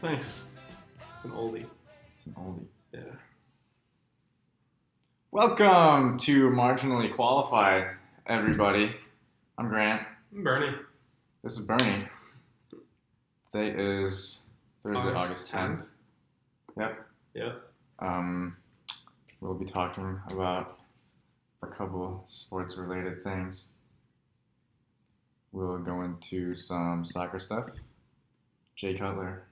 Thanks. It's an oldie. It's an oldie. Yeah. Welcome to Marginally Qualified, everybody. I'm Grant. I'm Bernie. This is Bernie. Today is Thursday, August 10th. Yep. We'll be talking about a couple sports-related things. We'll go into some soccer stuff. Jay Cutler,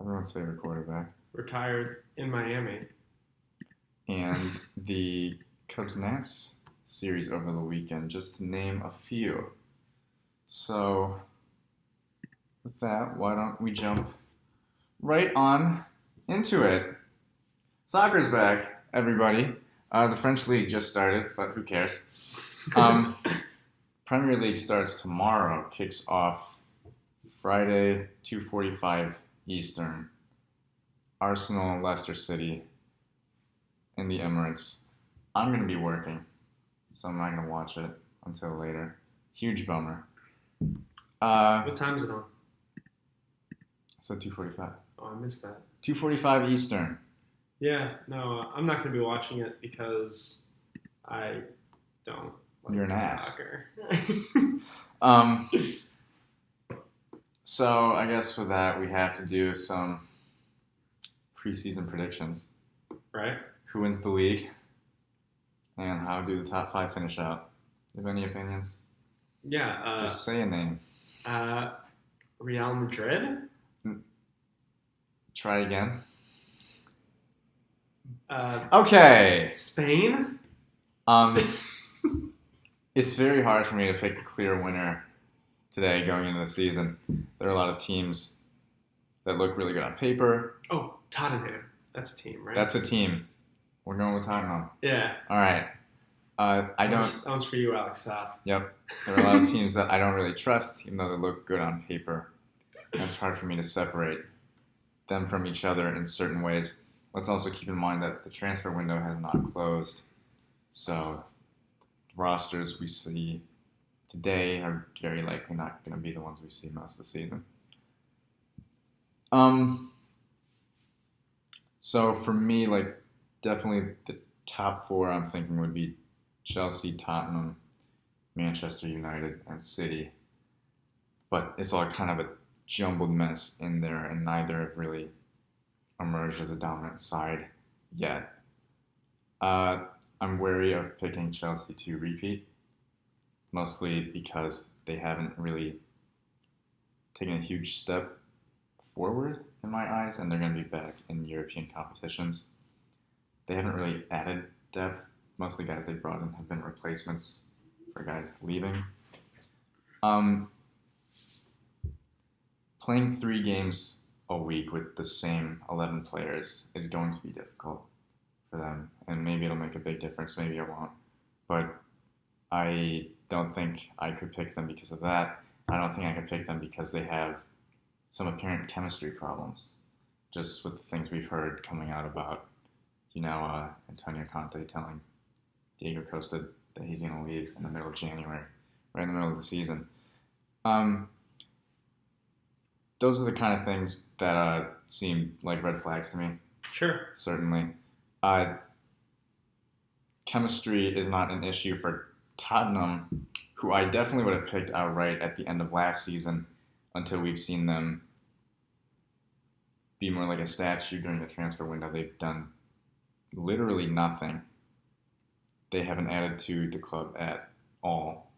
everyone's favorite quarterback. Retired in Miami. And the Gnats series over the weekend, just to name a few. So, with that, why don't we jump right on into it? Soccer's back, everybody. The French League just started, but who cares? Premier League starts tomorrow, kicks off Friday, 2:45 Eastern. Arsenal, Leicester City in the Emirates. I'm going to be working, so I'm not going to watch it until later. Huge bummer. What time is it on? So 2:45. Oh, I missed that. 2:45 Eastern. Yeah, no, I'm not going to be watching it because I don't like You're an ass. soccer. So I guess for that we have to do some preseason predictions. Right? Who wins the league? And how do the top 5 finish out? Do you have any opinions? Yeah. Just say a name. Real Madrid? Try again. Okay. Spain? It's very hard for me to pick a clear winner today going into the season. There are a lot of teams that look really good on paper. Oh, Tottenham. That's a team, right? That's a team. We're going with Tottenham. Yeah. All right. That one's for you, Alex. Yep. There are a lot of teams that I don't really trust, even though they look good on paper. And it's hard for me to separate them from each other in certain ways. Let's also keep in mind that the transfer window has not closed. So rosters we see today are very likely not going to be the ones we see most of the season. So for me, definitely the top 4 I'm thinking would be Chelsea, Tottenham, Manchester United, and City. But it's all kind of a jumbled mess in there, and neither have really emerged as a dominant side yet. I'm wary of picking Chelsea to repeat, mostly because they haven't really taken a huge step forward in my eyes, and they're going to be back in European competitions. They haven't really added depth. Most of the guys they brought in have been replacements for guys leaving. Playing 3 games a week with the same 11 players is going to be difficult for them, and maybe it'll make a big difference, maybe it won't. But I don't think I could pick them because of that. I don't think I could pick them because they have some apparent chemistry problems, just with the things we've heard coming out about, Antonio Conte telling Diego Costa that he's going to leave in the middle of January, right in the middle of the season. Those are the kind of things that seem like red flags to me. Sure. Certainly. Chemistry is not an issue for Tottenham, who I definitely would have picked outright at the end of last season until we've seen them be more like a statue during the transfer window. They've done literally nothing. They haven't added to the club at all.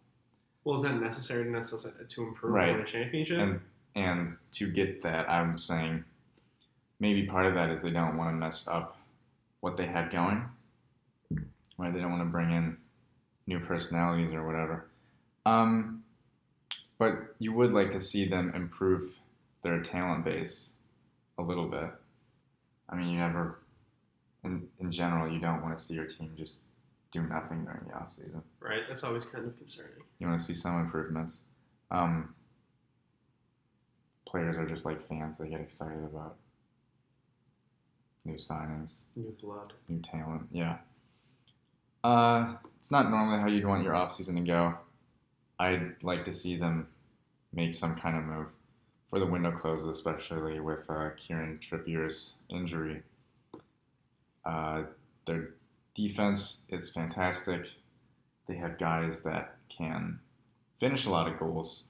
Well, is that necessary to improve right. on a championship? And to get that, I'm saying maybe part of that is they don't want to mess up what they have going. Right? They don't want to bring in new personalities or whatever. But you would like to see them improve their talent base a little bit. I mean, in general, you don't want to see your team just do nothing during the offseason. Right, that's always kind of concerning. You want to see some improvements. Players are just like fans. They get excited about new signings. New blood. New talent, yeah. It's not normally how you'd want your offseason to go. I'd like to see them make some kind of move. for the window closes, especially with Kieran Trippier's injury. Their defense is fantastic. They have guys that can finish a lot of goals.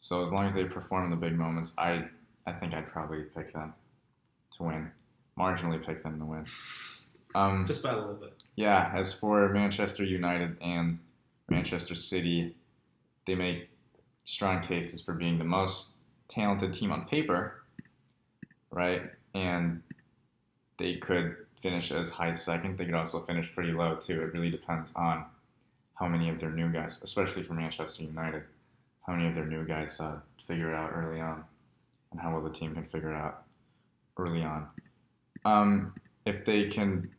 So as long as they perform in the big moments, I think I'd probably pick them to win. Marginally pick them to win. Just by a little bit. Yeah, as for Manchester United and Manchester City, they make strong cases for being the most talented team on paper, right? And they could finish as high as second. They could also finish pretty low, too. It really depends on how many of their new guys, especially for Manchester United, how many of their new guys figure it out early on, and how well the team can figure it out early on. If they can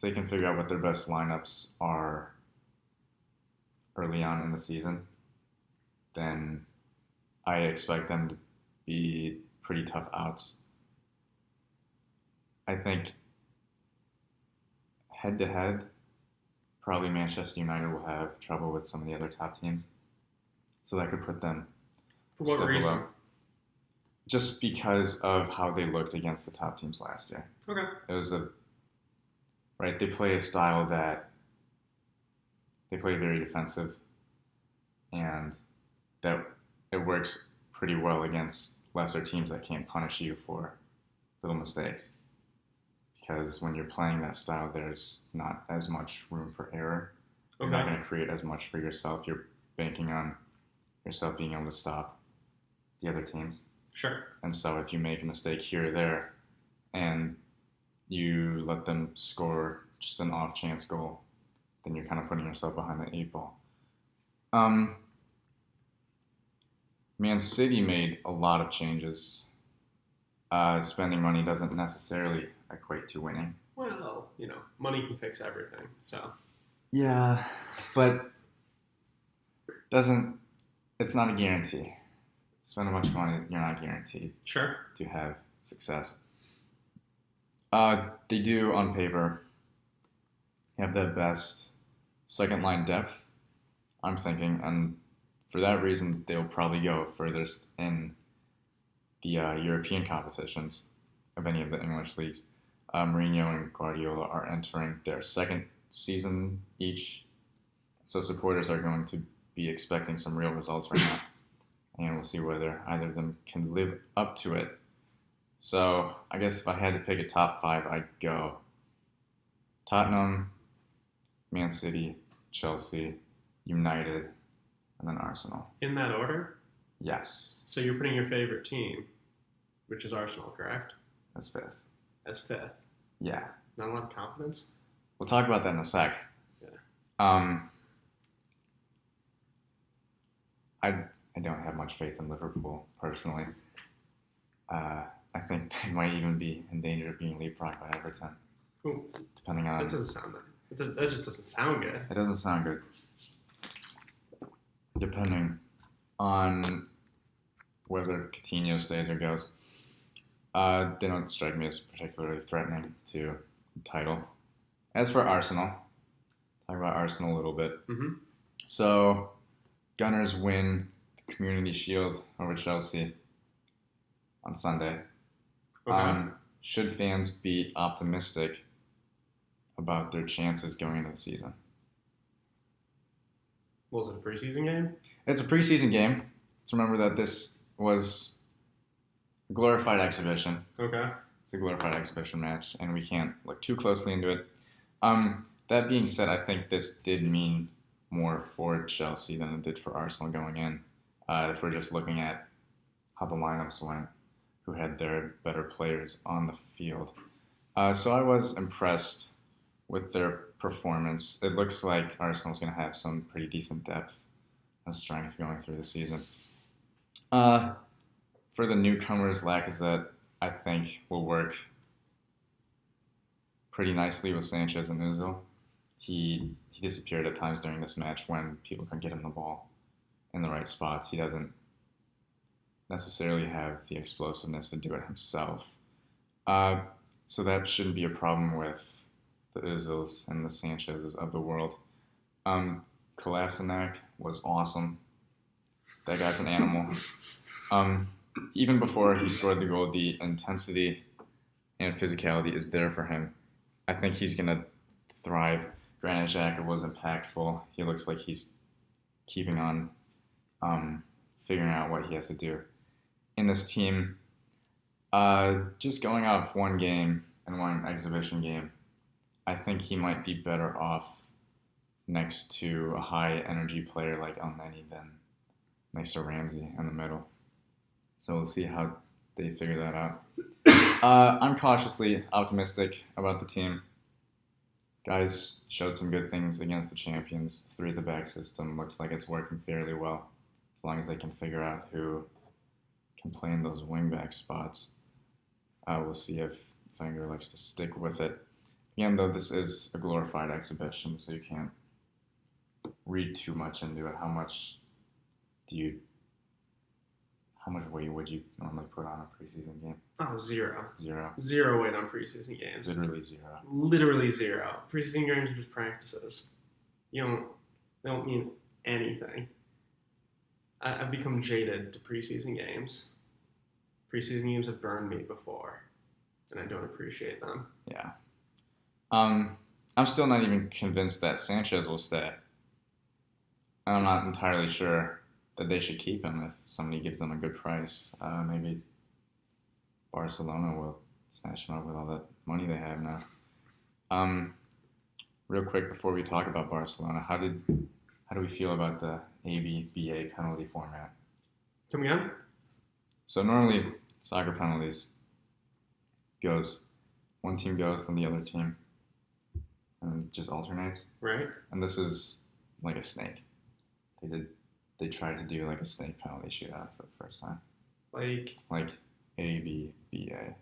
figure out what their best lineups are early on in the season, then I expect them to be pretty tough outs. I think head-to-head, probably Manchester United will have trouble with some of the other top teams. So that could put them For what reason? below. Just because of how they looked against the top teams last year. Okay. It was right, they play a style that they play very defensive, and that it works pretty well against lesser teams that can't punish you for little mistakes. Because when you're playing that style, there's not as much room for error. You're not going to create as much for yourself. You're banking on yourself being able to stop the other teams. Sure. And so if you make a mistake here or there and you let them score just an off chance goal, then you're kind of putting yourself behind the eight ball. Man City made a lot of changes. Spending money doesn't necessarily equate to winning. Well, money can fix everything. So. Yeah, but it's not a guarantee. Spend a bunch of money, you're not guaranteed to have success. They do, on paper, have the best second line depth, I'm thinking, and for that reason, they'll probably go furthest in the European competitions of any of the English leagues. Mourinho and Guardiola are entering their second season each, so supporters are going to be expecting some real results right now, and we'll see whether either of them can live up to it. So I guess if I had to pick a top five, I'd go Tottenham, Man City, Chelsea, United, and then Arsenal. In that order? Yes. So you're putting your favorite team, which is Arsenal, correct? As fifth. As fifth? Yeah. Not a lot of confidence? We'll talk about that in a sec. Yeah. I don't have much faith in Liverpool, personally. I think they might even be in danger of being leapfrogged by Everton. Ooh. Depending on... That doesn't sound good. That just doesn't sound good. It doesn't sound good. Depending on whether Coutinho stays or goes. They don't strike me as particularly threatening to the title. As for Arsenal, talk about Arsenal a little bit. Mm-hmm. So, Gunners win the Community Shield over Chelsea on Sunday. Okay. Should fans be optimistic about their chances going into the season? Was it a preseason game? It's a preseason game. Let's remember that this was a glorified exhibition. Okay. It's a glorified exhibition match, and we can't look too closely into it. That being said, I think this did mean more for Chelsea than it did for Arsenal going in. If we're just looking at how the lineups went, who had their better players on the field. So I was impressed with their performance. It looks like Arsenal's going to have some pretty decent depth and strength going through the season. For the newcomers, Lacazette, I think, will work pretty nicely with Sanchez and Ozil. He disappeared at times during this match when people couldn't get him the ball in the right spots. He doesn't necessarily have the explosiveness to do it himself. So that shouldn't be a problem with the Ozils and the Sanchez's of the world. Kolasinac was awesome. That guy's an animal. even before he scored the goal, the intensity and physicality is there for him. I think he's going to thrive. Granit Xhaka was impactful. He looks like he's keeping on figuring out what he has to do in this team. Just going off one game and one exhibition game, I think he might be better off next to a high-energy player like El Neni than next to Ramsey in the middle. So we'll see how they figure that out. I'm cautiously optimistic about the team. Guys showed some good things against the champions. 3 at the back system looks like it's working fairly well, as long as they can figure out who can play in those wing-back spots. We'll see if Wenger likes to stick with it. Again, though, this is a glorified exhibition, so you can't read too much into it. How much weight would you normally put on a preseason game? Oh, 0. 0. 0 weight on preseason games. Literally 0. Literally 0. Preseason games are just practices. They don't mean anything. I've become jaded to preseason games. Preseason games have burned me before, and I don't appreciate them. Yeah. I'm still not even convinced that Sanchez will stay. I'm not entirely sure that they should keep him if somebody gives them a good price. Maybe Barcelona will snatch him up with all that money they have now. Real quick before we talk about Barcelona, how do we feel about the ABBA penalty format? Come again? So normally soccer penalties one team goes, then the other team, and it just alternates. Right. And this is like a snake. They tried to do like a snake penalty shootout for the first time. Like ABBA.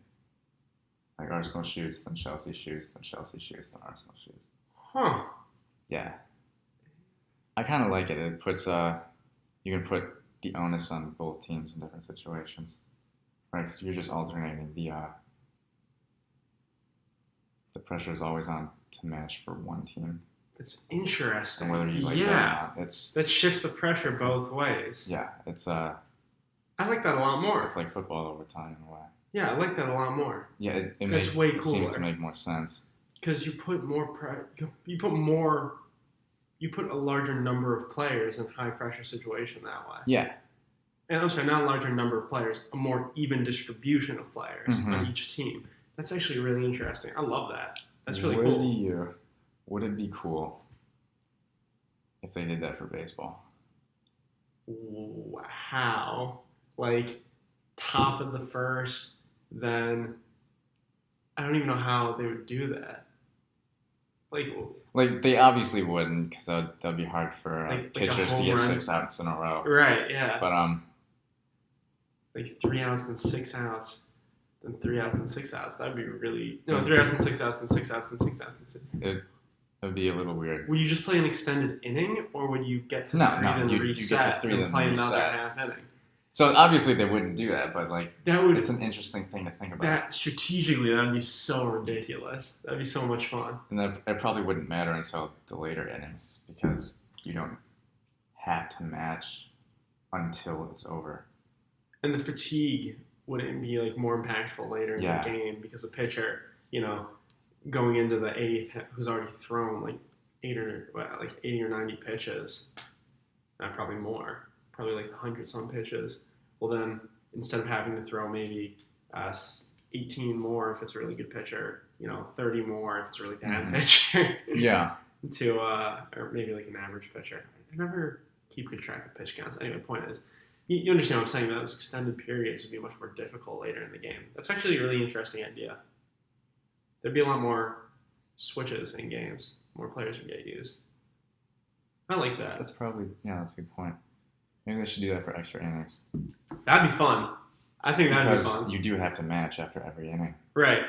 Like Arsenal shoots, then Chelsea shoots, then Chelsea shoots, then Arsenal shoots. Huh. Yeah. I kind of like it. It puts you can put the onus on both teams in different situations, right? Because you're just alternating the pressure is always on to match for one team. It's interesting. And whether you like that or not, that shifts the pressure both ways. Yeah, it's I like that a lot more. It's like football over time in a way. Yeah, I like that a lot more. Yeah, it seems to make more sense. Because you put a larger number of players in high pressure situation that way. Yeah. And I'm sorry, not a larger number of players, a more even distribution of players on each team. That's actually really interesting. I love that. That's really cool. Would it be cool if they did that for baseball? How? Like, top of the first, then I don't even know how they would do that. Like they obviously wouldn't, because that'd be hard for pitchers to get run. 6 outs in a row. Right, yeah. But like 3 outs, then 6 outs, then 3 outs, then 6 outs. That'd be really 3 outs, then 6 outs, then 6 outs, then 6 outs, then 6. It would be a little weird. Would you just play an extended inning, or would you get to 3 then reset and play another half inning? So obviously they wouldn't do that, but it's an interesting thing to think about. That strategically, that'd be so ridiculous. That'd be so much fun. And it probably wouldn't matter until the later innings, because you don't have to match until it's over. And the fatigue wouldn't be more impactful later in the game, because a pitcher, going into the 8th, who's already thrown 80 or 90 pitches, probably more. Probably 100 some pitches. Well, then instead of having to throw maybe 18 more if it's a really good pitcher, 30 more if it's a really bad pitcher. Yeah. Or maybe an average pitcher. I never keep good track of pitch counts. Anyway, the point is, you understand what I'm saying. Those extended periods would be much more difficult later in the game. That's actually a really interesting idea. There'd be a lot more switches in games. More players would get used. I like that. That's a good point. Maybe they should do that for extra innings. That'd be fun. I think that'd be fun. Because you do have to match after every inning. Right.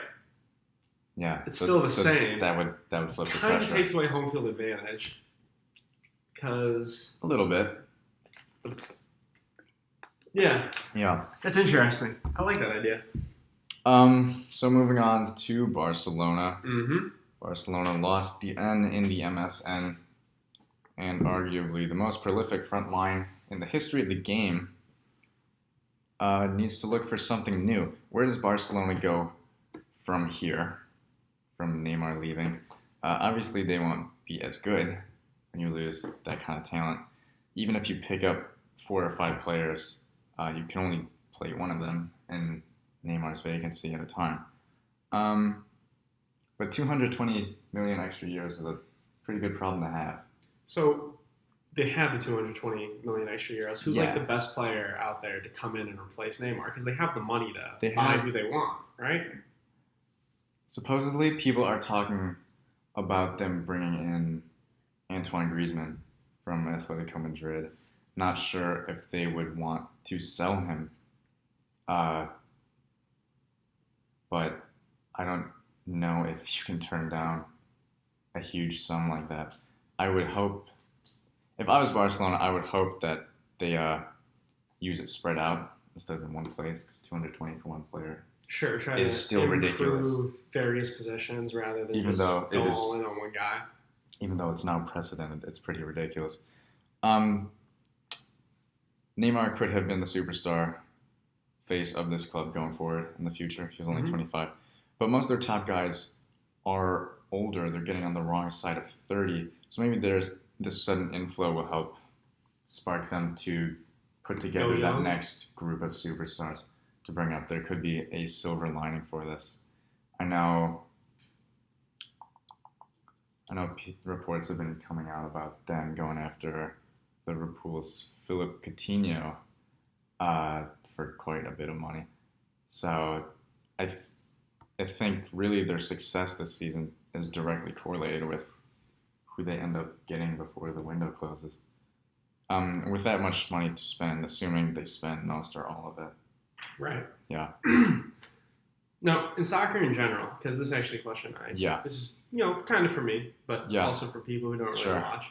Yeah. It's still the same. That would flip the pressure. Kind of takes away home field advantage. Because... A little bit. Yeah. Yeah. That's interesting. I like that idea. So moving on to Barcelona. Mm-hmm. Barcelona lost the N in the MSN, and arguably the most prolific front line in the history of the game needs to look for something new. Where does Barcelona go from here, from Neymar leaving? Obviously, they won't be as good when you lose that kind of talent. Even if you pick up 4 or 5 players, you can only play one of them in Neymar's vacancy at a time. But 220 million extra years is a pretty good problem to have. So they have the 220 million extra euros. Who's like the best player out there to come in and replace Neymar? Because they have the money to buy who they want, right? Supposedly, people are talking about them bringing in Antoine Griezmann from Atletico Madrid. Not sure if they would want to sell him. But I don't know if you can turn down a huge sum like that. I would hope, if I was Barcelona, I would hope that they use it spread out instead of in one place, because 220 for one player is still ridiculous. Various positions rather than go all in on one guy. Even though it's now precedented, it's pretty ridiculous. Neymar could have been the superstar face of this club going forward in the future. He was only 25. But most of their top guys are older. They're getting on the wrong side of 30. So maybe this sudden inflow will help spark them to put together that next group of superstars to bring up. There could be a silver lining for this. I know reports have been coming out about them going after Liverpool's Philippe Coutinho for quite a bit of money. So I think really their success this season is directly correlated with who they end up getting before the window closes. With that much money to spend, assuming they spend most or all of it. Right. Yeah. No, in soccer in general, because this is actually a question this is, kind of for me, but also for people who don't really watch.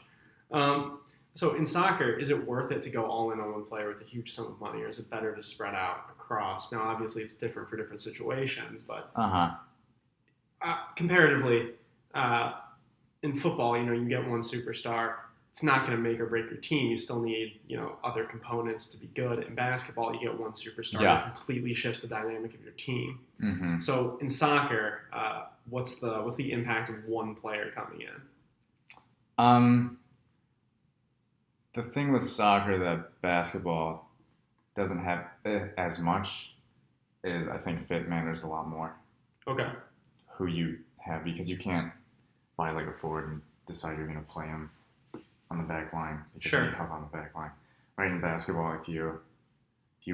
So in soccer, is it worth it to go all in on one player with a huge sum of money, or is it better to spread out across? Now, obviously, it's different for different situations, but comparatively, in football, you get one superstar. It's not going to make or break your team. You still need, other components to be good. In basketball, you get one superstar that completely shifts the dynamic of your team. Mm-hmm. So in soccer, what's the impact of one player coming in? The thing with soccer that basketball doesn't have as much is, I think, fit matters a lot more. Okay. Who you have, because you can't buy like a forward and decide you're going to play him on the back line because you need help on the back line. Right, in basketball, if you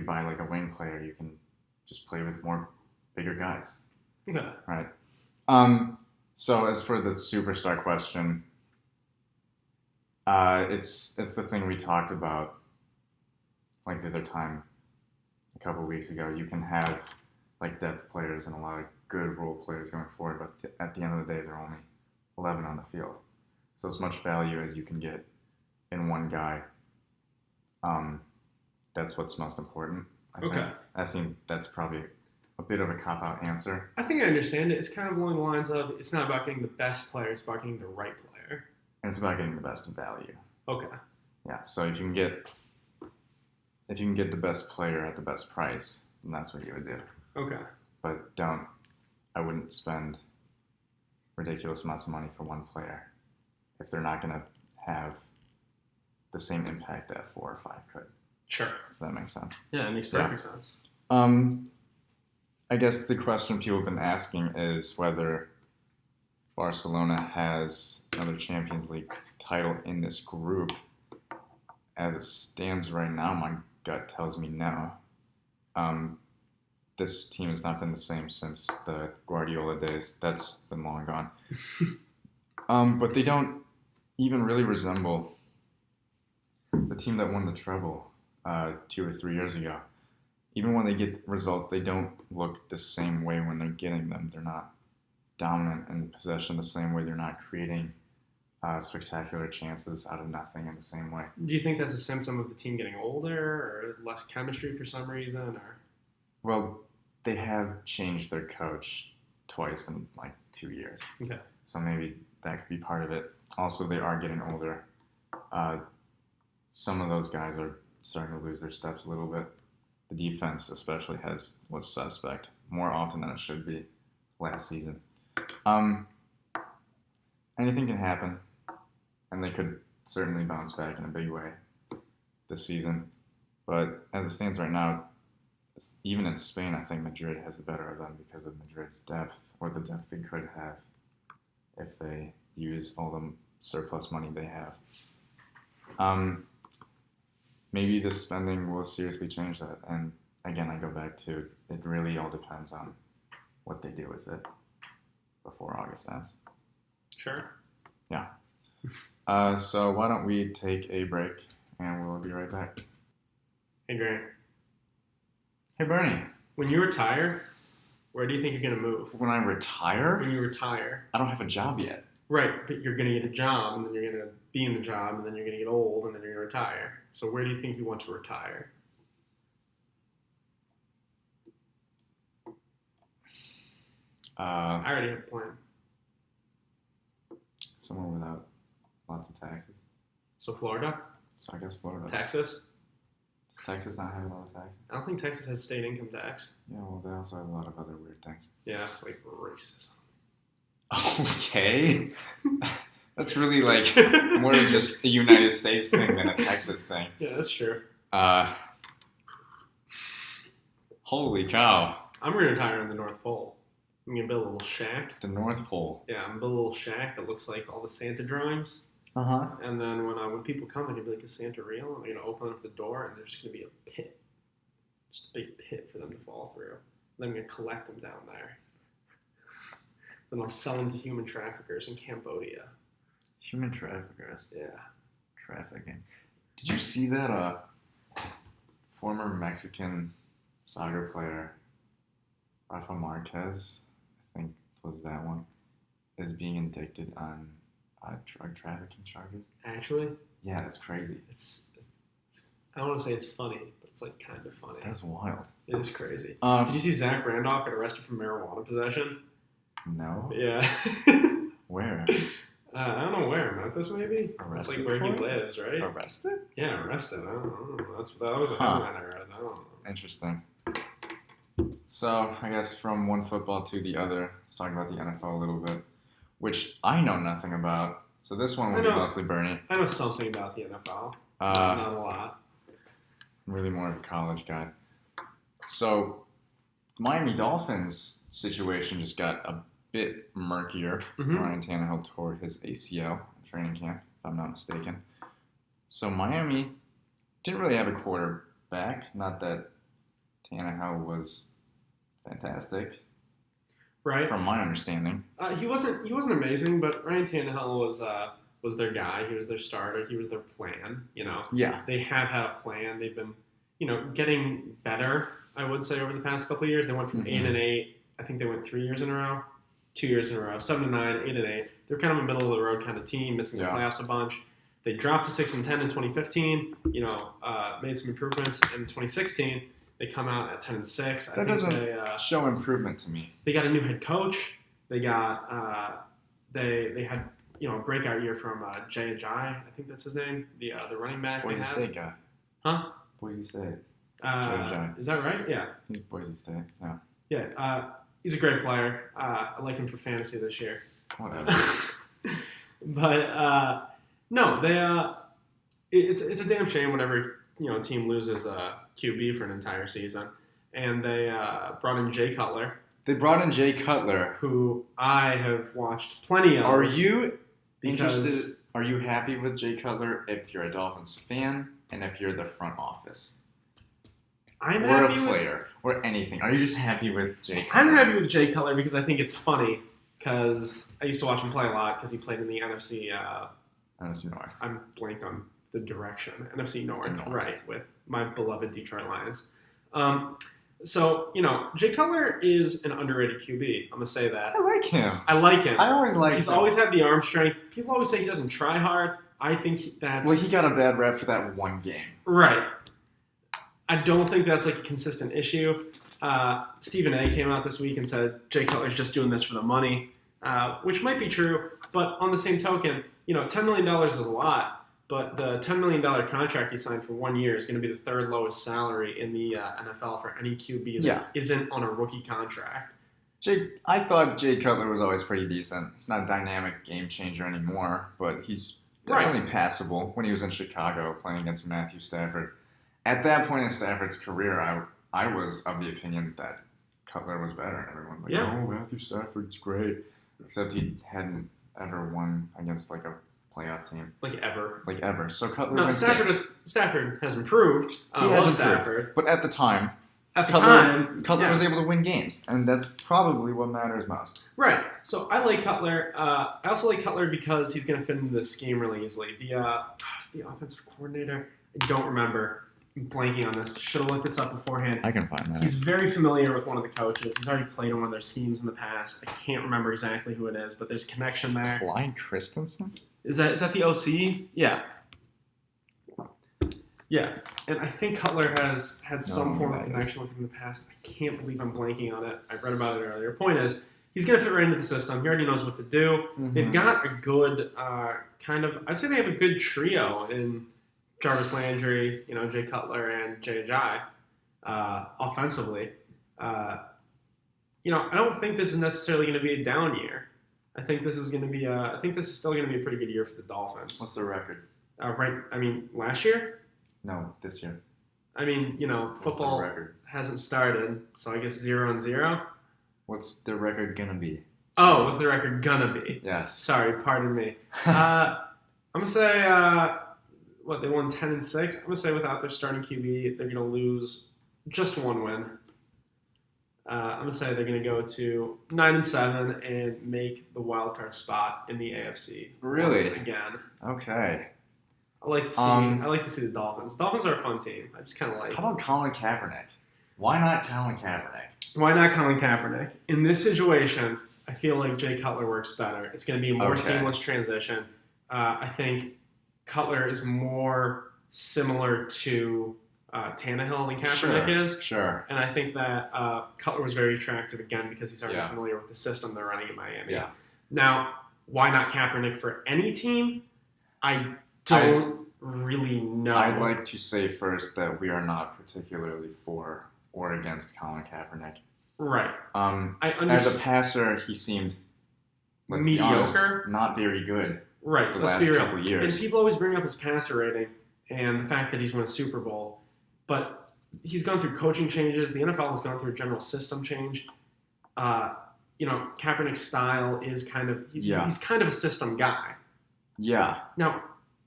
buy like a wing player, you can just play with bigger guys. Okay. Right. So as for the superstar question, it's the thing we talked about like the other time a couple of weeks ago. You can have like depth players and a lot of good role players going forward, but at the end of the day, there are only 11 on the field. So as much value as you can get in one guy, that's what's most important. I think that's probably a bit of a cop-out answer. I think I understand it. It's kind of along the lines of, it's not about getting the best player, it's about getting the right player. And it's about getting the best value. Okay. Yeah, so if you can get the best player at the best price, then that's what you would do. Okay. But I wouldn't spend ridiculous amounts of money for one player if they're not going to have the same impact that 4 or 5 could. Sure. If that makes sense. Yeah, it makes perfect sense. I guess the question people have been asking is whether Barcelona has another Champions League title in this group. As it stands right now, my gut tells me no. This team has not been the same since the Guardiola days. That's been long gone. But they don't even really resemble the team that won the treble 2 or 3 years ago. Even when they get results, they don't look the same way when they're getting them. They're not dominant in possession the same way. They're not creating spectacular chances out of nothing in the same way. Do you think that's a symptom of the team getting older or less chemistry for some reason? Or Well, they have changed their coach twice in like 2 years. Okay. So maybe that could be part of it. Also, they are getting older. Some of those guys are starting to lose their steps a little bit. the defense especially was suspect more often than it should be last season. Anything can happen, and they could certainly bounce back in a big way this season. But as it stands right now, even in Spain, I think Madrid has the better of them because of Madrid's depth, or the depth they could have if they use all the surplus money they have. Maybe the spending will seriously change that. And again, I go back to it really all depends on what they do with it before August ends. Sure. Yeah. So why don't we take a break and we'll be right back. Hey, Grant. Hey, Bernie. When you retire, where do you think you're going to move? When I retire? When you retire. I don't have a job yet. Right, but you're going to get a job, and then you're going to be in the job, and then you're going to get old, and then you're going to retire. So where do you think you want to retire? I already have a plan. Somewhere without lots of taxes. So Florida? So I guess Florida. Texas? Does Texas not have a lot of taxes? I don't think Texas has state income tax. Yeah, well, they also have a lot of other weird things. Yeah, like racism. Okay. That's really like more of just a United States thing than a Texas thing. Yeah, that's true. Holy cow. I'm going to retire in the North Pole. I'm going to build a little shack. The North Pole. Yeah, I'm going to build a little shack that looks like all the Santa drawings. Uh-huh. And then when people come, they're going to be like, is Santa real? I'm going to open up the door, and there's just going to be a pit. Just a big pit for them to fall through. Then I'm going to collect them down there. Then I'll sell them to human traffickers in Cambodia. Human traffickers? Yeah. Trafficking. Did you see that former Mexican soccer player, Rafa Marquez, I think was that one, is being indicted on drug trafficking charges? Actually? Yeah, that's crazy. It's I don't want to say it's funny, but it's like kind of funny. That's wild. It is crazy. Did you see Zach Randolph get arrested for marijuana possession? No. Yeah. Where? I don't know where. Memphis, maybe? Arrested That's like where he lives, right? Arrested? Yeah, arrested. I don't know. That was the headline I read. I don't know. Interesting. So, I guess from one football to the other, let's talk about the NFL a little bit, which I know nothing about. So this one will be mostly Bernie. I know something about the NFL. Not a lot. I'm really more of a college guy. So, Miami Dolphins situation just got a bit murkier. Mm-hmm. Ryan Tannehill tore his ACL in training camp, if I'm not mistaken. So Miami didn't really have a quarterback. Not that Tannehill was fantastic, right? From my understanding, he wasn't amazing, but Ryan Tannehill was their guy. He was their starter. He was their plan. You know. Yeah. They have had a plan. They've been, getting better. I would say over the past couple of years, they went from 8-8. I think they went 3 years in a row, 2 years in a row, 7-9, 8-8. They're kind of a middle of the road kind of team, missing the playoffs a bunch. They dropped to 6-10 in 2015. Made some improvements in 2016. They come out at 10-6. That doesn't show improvement to me. They got a new head coach. They got they had a breakout year from Jay Ajayi. I think that's his name. The running back. Boise State guy. Huh? Boise State. Is that right? Yeah. He's Boise State. Yeah. Yeah. He's a great player. I like him for fantasy this year. Whatever. But no, they. It's a damn shame whenever team loses a QB for an entire season, and they brought in Jay Cutler. They brought in Jay Cutler, who I have watched plenty of. Are you interested? Are you happy with Jay Cutler if you're a Dolphins fan and if you're the front office? I'm or happy a player or anything. Are you just happy with Jay Cutler? I'm happy with Jay Cutler because I think it's funny. Because I used to watch him play a lot because he played in the NFC. NFC North. I'm blank on the direction. NFC North, right, with my beloved Detroit Lions. So, Jay Cutler is an underrated QB. I'm going to say that. I like him. I always like him. He's always had the arm strength. People always say he doesn't try hard. I think that's... Well, he got a bad rep for that one game. Right. I don't think that's like a consistent issue. Stephen A. came out this week and said Jay Cutler's just doing this for the money, which might be true. But on the same token, $10 million is a lot. but the $10 million contract he signed for 1 year is going to be the third lowest salary in the NFL for any QB that isn't on a rookie contract. I thought Jay Cutler was always pretty decent. He's not a dynamic game changer anymore, but he's definitely passable. When he was in Chicago playing against Matthew Stafford, at that point in Stafford's career, I was of the opinion that Cutler was better. Everyone's like, oh, Matthew Stafford's great. Except he hadn't ever won against like a playoff team. Like ever. So Cutler Stafford has improved. He has improved. Stafford. But at the time, Cutler was able to win games. And that's probably what matters most. Right. So I like Cutler. I also like Cutler because he's going to fit into this scheme really easily. It's the offensive coordinator. I don't remember. I'm blanking on this. Should have looked this up beforehand. I can find that. He's very familiar with one of the coaches. He's already played in one of their schemes in the past. I can't remember exactly who it is, but there's a connection there. Clyde Christensen? Is that the OC? Yeah. Yeah. And I think Cutler has had some form of connection with him in the past. I can't believe I'm blanking on it. I read about it earlier. Point is, he's going to fit right into the system. He already knows what to do. Mm-hmm. They've got a good I'd say they have a good trio in Jarvis Landry, Jay Cutler, and Jay Ajayi, offensively. I don't think this is necessarily going to be a down year. I think this is still going to be a pretty good year for the Dolphins. What's their record? Last year? No, this year. Football hasn't started, so I guess 0-0. What's their record gonna be? Oh, what's their record gonna be? Yes. Sorry, pardon me. I'm gonna say they won 10-6. I'm gonna say without their starting QB, they're gonna lose just one win. I'm gonna say they're gonna go to 9-7 and make the wild card spot in the AFC. Really? Once again. Okay. I like to see the Dolphins. Dolphins are a fun team. I just kind of like. How about Colin Kaepernick? Why not Colin Kaepernick? Why not Colin Kaepernick? In this situation, I feel like Jay Cutler works better. It's going to be a more seamless transition. I think Cutler is more similar to Tannehill than Kaepernick is. Sure. And I think that Cutler was very attractive again because he's already familiar with the system they're running in Miami. Yeah. Now, why not Kaepernick for any team? I don't really know. I'd like to say first that we are not particularly for or against Colin Kaepernick. Right. As a passer, he seemed mediocre, not very good. Right. The last couple years. And people always bring up his passer rating and the fact that he's won a Super Bowl, but he's gone through coaching changes. The NFL has gone through a general system change. Kaepernick's style is he's kind of a system guy. Yeah. Now,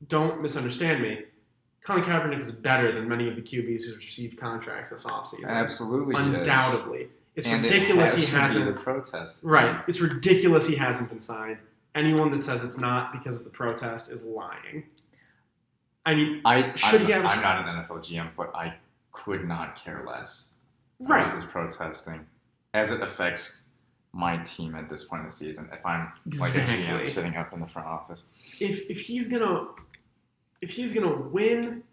don't misunderstand me. Colin Kaepernick is better than many of the QBs who received contracts this offseason. Absolutely, undoubtedly. It's and ridiculous he hasn't. The protest. Right. It's ridiculous he hasn't been signed. Anyone that says it's not because of the protest is lying. I'm not an NFL GM, but I could not care less about his protesting as it affects my team at this point in the season. If I'm like a GM sitting up in the front office, if he's gonna win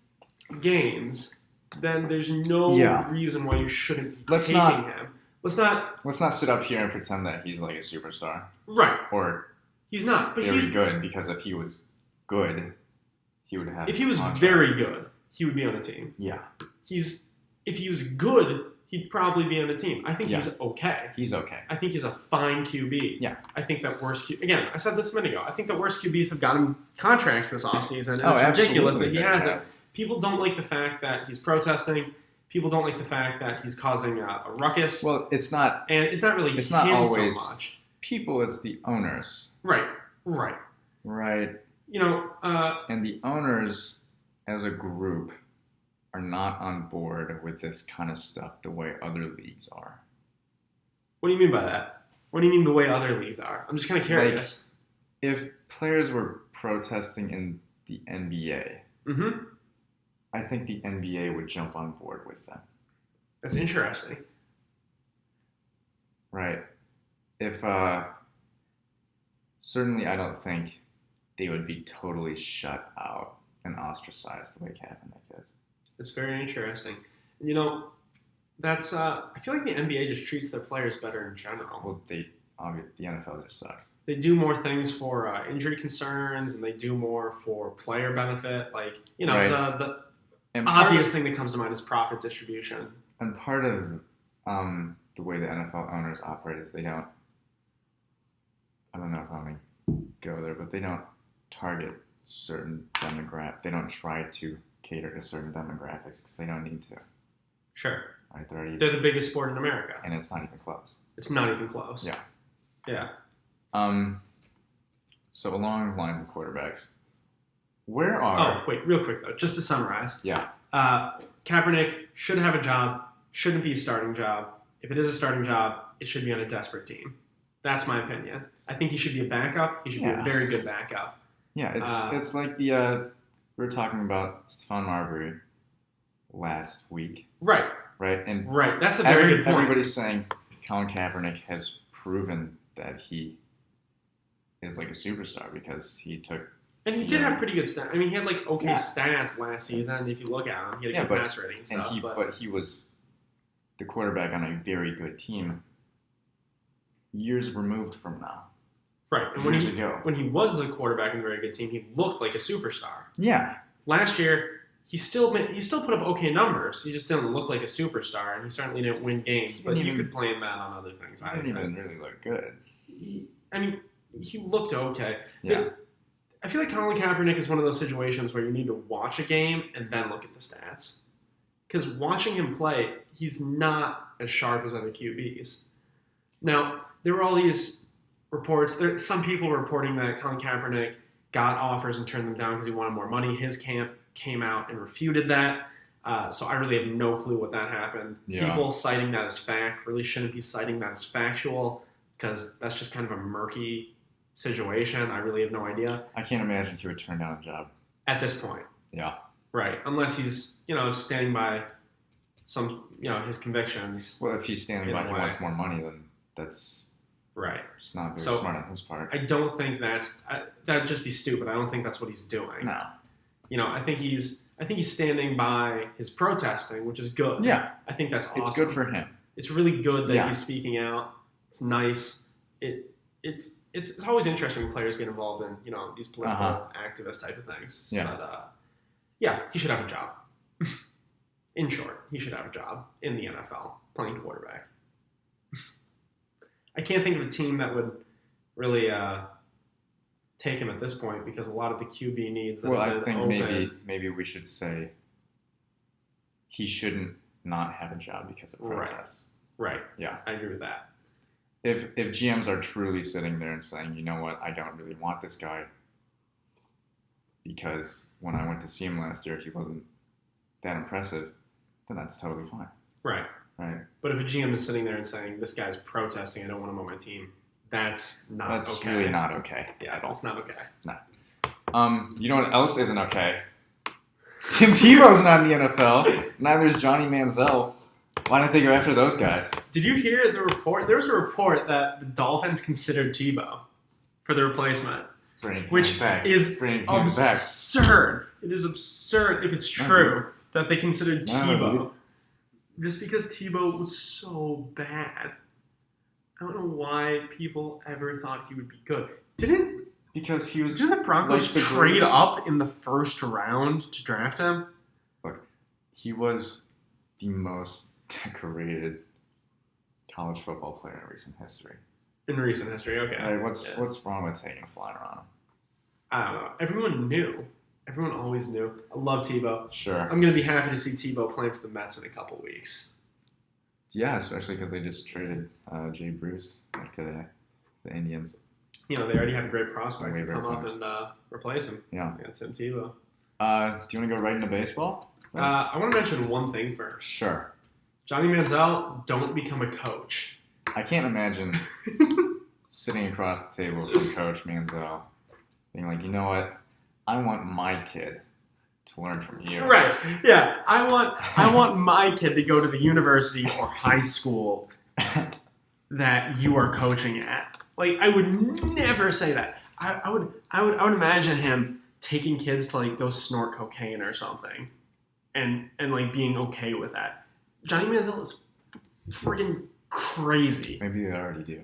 games, then there's no reason why you shouldn't be taking him. Let's not sit up here and pretend that he's like a superstar, right? Or he's not. But he's good, because if he was good, he would have. If he was very good, he would be on the team. Yeah. If he was good, he'd probably be on the team. I think he's okay. He's okay. I think he's a fine QB. Yeah. I think that again, I said this a minute ago, I think the worst QBs have gotten contracts this offseason, and it's ridiculous that he hasn't. People don't like the fact that he's protesting. People don't like the fact that he's causing a ruckus. Well, it's not. And it's not really it's him not always so much. People, it's the owners. Right. And the owners, as a group, are not on board with this kind of stuff the way other leagues are. What do you mean by that? What do you mean the way other leagues are? I'm just kind of curious. If players were protesting in the NBA, I think the NBA would jump on board with them. That's interesting. Right. If certainly I don't think they would be totally shut out and ostracized the way Kaepernick is. It's very interesting. That's I feel like the NBA just treats their players better in general. Well, they the NFL just sucks. They do more things for injury concerns, and they do more for player benefit. Like, the obvious thing that comes to mind is profit distribution. And part of the way the NFL owners operate is they don't. I don't know if I'm going to go there, but they don't target certain demographics. They don't try to cater to certain demographics because they don't need to. Sure. Right? They're the biggest sport in America. And it's not even close. It's not even close. Yeah. Yeah. So along the lines of quarterbacks, where are... Oh, wait, real quick, though, just to summarize. Yeah. Kaepernick should have a job, shouldn't be a starting job. If it is a starting job, it should be on a desperate team. That's my opinion. I think he should be a backup. He should be a very good backup. Yeah, it's like we were talking about Stephon Marbury last week. Right. And that's a very good point. Everybody's saying Colin Kaepernick has proven that he is like a superstar because he took... And he did have pretty good stats. I mean, he had stats last season. If you look at him, he had a good pass rating and stuff. But he was the quarterback on a very good team years removed from now. Right. And when he was the quarterback in a very good team, he looked like a superstar. Yeah. Last year, he still put up okay numbers. He just didn't look like a superstar, and he certainly didn't win games. But you could blame that on other things. He didn't even really look good. He looked okay. Yeah. I feel like Colin Kaepernick is one of those situations where you need to watch a game and then look at the stats. Because watching him play, he's not as sharp as other QBs. Now, there were all these reports. Some people reporting that Colin Kaepernick got offers and turned them down because he wanted more money. His camp came out and refuted that. So I really have no clue what that happened. Yeah. People citing that as fact really shouldn't be citing that as factual because that's just kind of a murky situation. I really have no idea. I can't imagine he would turn down a job. At this point. Yeah. Right. Unless he's, standing by some, his convictions. Well, if he's standing by he wants more money, then that's... Right. It's not very smart on his part. I don't think that'd just be stupid. I don't think that's what he's doing. No. I think he's standing by his protesting, which is good. Yeah. I think that's awesome. It's good for him. It's really good that he's speaking out. It's nice. It's always interesting when players get involved in, these political activist type of things. So he should have a job. In short, he should have a job in the NFL playing quarterback. I can't think of a team that would really take him at this point because a lot of the QB needs that I think maybe we should say he shouldn't not have a job because of protests. Right. Yeah. I agree with that. If GMs are truly sitting there and saying, you know what, I don't really want this guy because when I went to see him last year, he wasn't that impressive, then that's totally fine. Right. Right. But if a GM is sitting there and saying, this guy's protesting, I don't want him on my team, that's okay. That's really not okay. Yeah, that's not okay. No. You know what else isn't okay? Tim Tebow's not in the NFL. Neither is Johnny Manziel. Why didn't they go after those guys? Did you hear the report? There was a report that the Dolphins considered Tebow for the replacement. Which is absurd. It is absurd if it's true that they considered Tebow. Just because Tebow was so bad. I don't know why people ever thought he would be good. Didn't the Broncos trade up in the first round to draft him? Look, he was the most decorated college football player in recent history. In recent history, okay. Right, what's wrong with taking a flyer on him? I don't know. Everyone knew. Everyone always knew. I love Tebow. Sure. I'm going to be happy to see Tebow playing for the Mets in a couple weeks. Yeah, especially because they just traded Jay Bruce to the Indians. They already have a great prospect to come up and replace him. Yeah. Tim Tebow. Do you want to go right into baseball? I want to mention one thing first. Sure. Johnny Manziel, don't become a coach. I can't imagine sitting across the table from Coach Manziel being like, you know what? I want my kid to learn from you. Right. Yeah. I want my kid to go to the university or high school that you are coaching at. Like, I would never say that. I would imagine him taking kids to go snort cocaine or something and being okay with that. Johnny Manziel is friggin' crazy. Maybe they already do.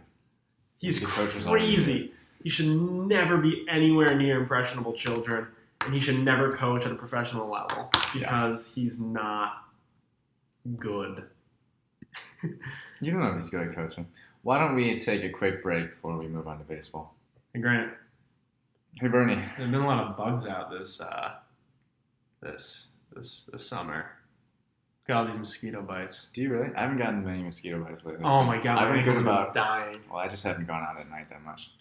He's the coaches crazy. He should never be anywhere near impressionable children, and he should never coach at a professional level because he's not good. You don't know if he's good at coaching. Why don't we take a quick break before we move on to baseball? Hey, Grant. Hey, Bernie. There's been a lot of bugs out this summer. Got all these mosquito bites. Do you really? I haven't gotten many mosquito bites lately. Oh my god, I've been dying. Well, I just haven't gone out at night that much.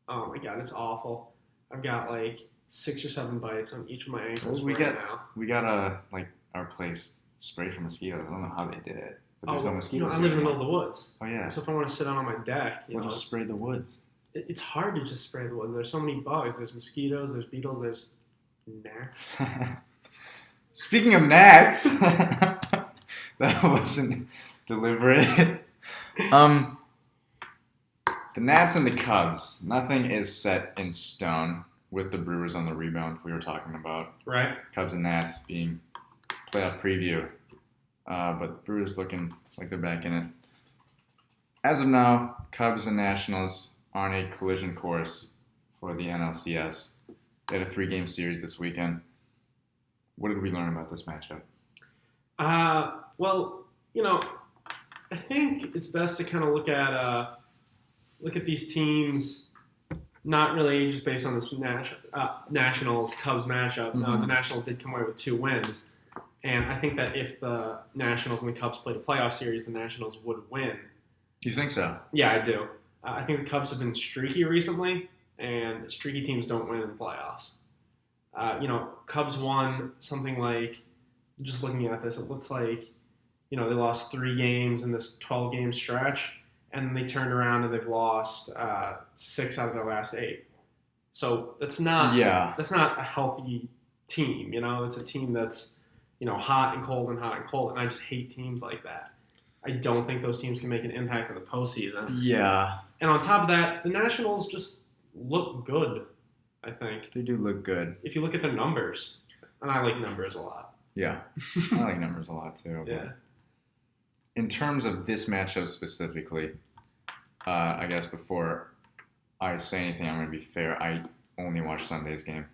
Oh my god, it's awful. I've got like 6 or 7 bites on each of my ankles We now. We got our place sprayed for mosquitoes. I don't know how they did it, but there's no mosquitoes. I live in the middle of the woods. Oh yeah. So if I want to sit out on my deck, we'll just spray the woods. It's hard to just spray the woods. There's so many bugs. There's mosquitoes. There's beetles. There's gnats. Speaking of gnats, that wasn't deliberate. The Gnats and the Cubs. Nothing is set in stone with the Brewers on the rebound we were talking about. Right. Cubs and Gnats being playoff preview. But Brewers looking like they're back in it. As of now, Cubs and Nationals are on a collision course for the NLCS. They had a 3-game series this weekend. What did we learn about this matchup? Well, I think it's best to kind of look at these teams, not really just based on this Nationals Cubs matchup. Mm-hmm. No, the Nationals did come away with 2 wins, and I think that if the Nationals and the Cubs played a playoff series, the Nationals would win. You think so? Yeah, I do. I think the Cubs have been streaky recently, and streaky teams don't win in the playoffs. Cubs won something like, just looking at this, it looks like, they lost 3 games in this 12-game stretch, and then they turned around and they've lost 6 out of their last 8. So that's not a healthy team. It's a team that's hot and cold and hot and cold, and I just hate teams like that. I don't think those teams can make an impact in the postseason. Yeah. And on top of that, the Nationals just look good, I think. They do look good. If you look at their numbers, and I like numbers a lot. Yeah. I like numbers a lot too. Yeah. In terms of this matchup specifically, I guess before I say anything, I'm going to be fair. I only watched Sunday's game.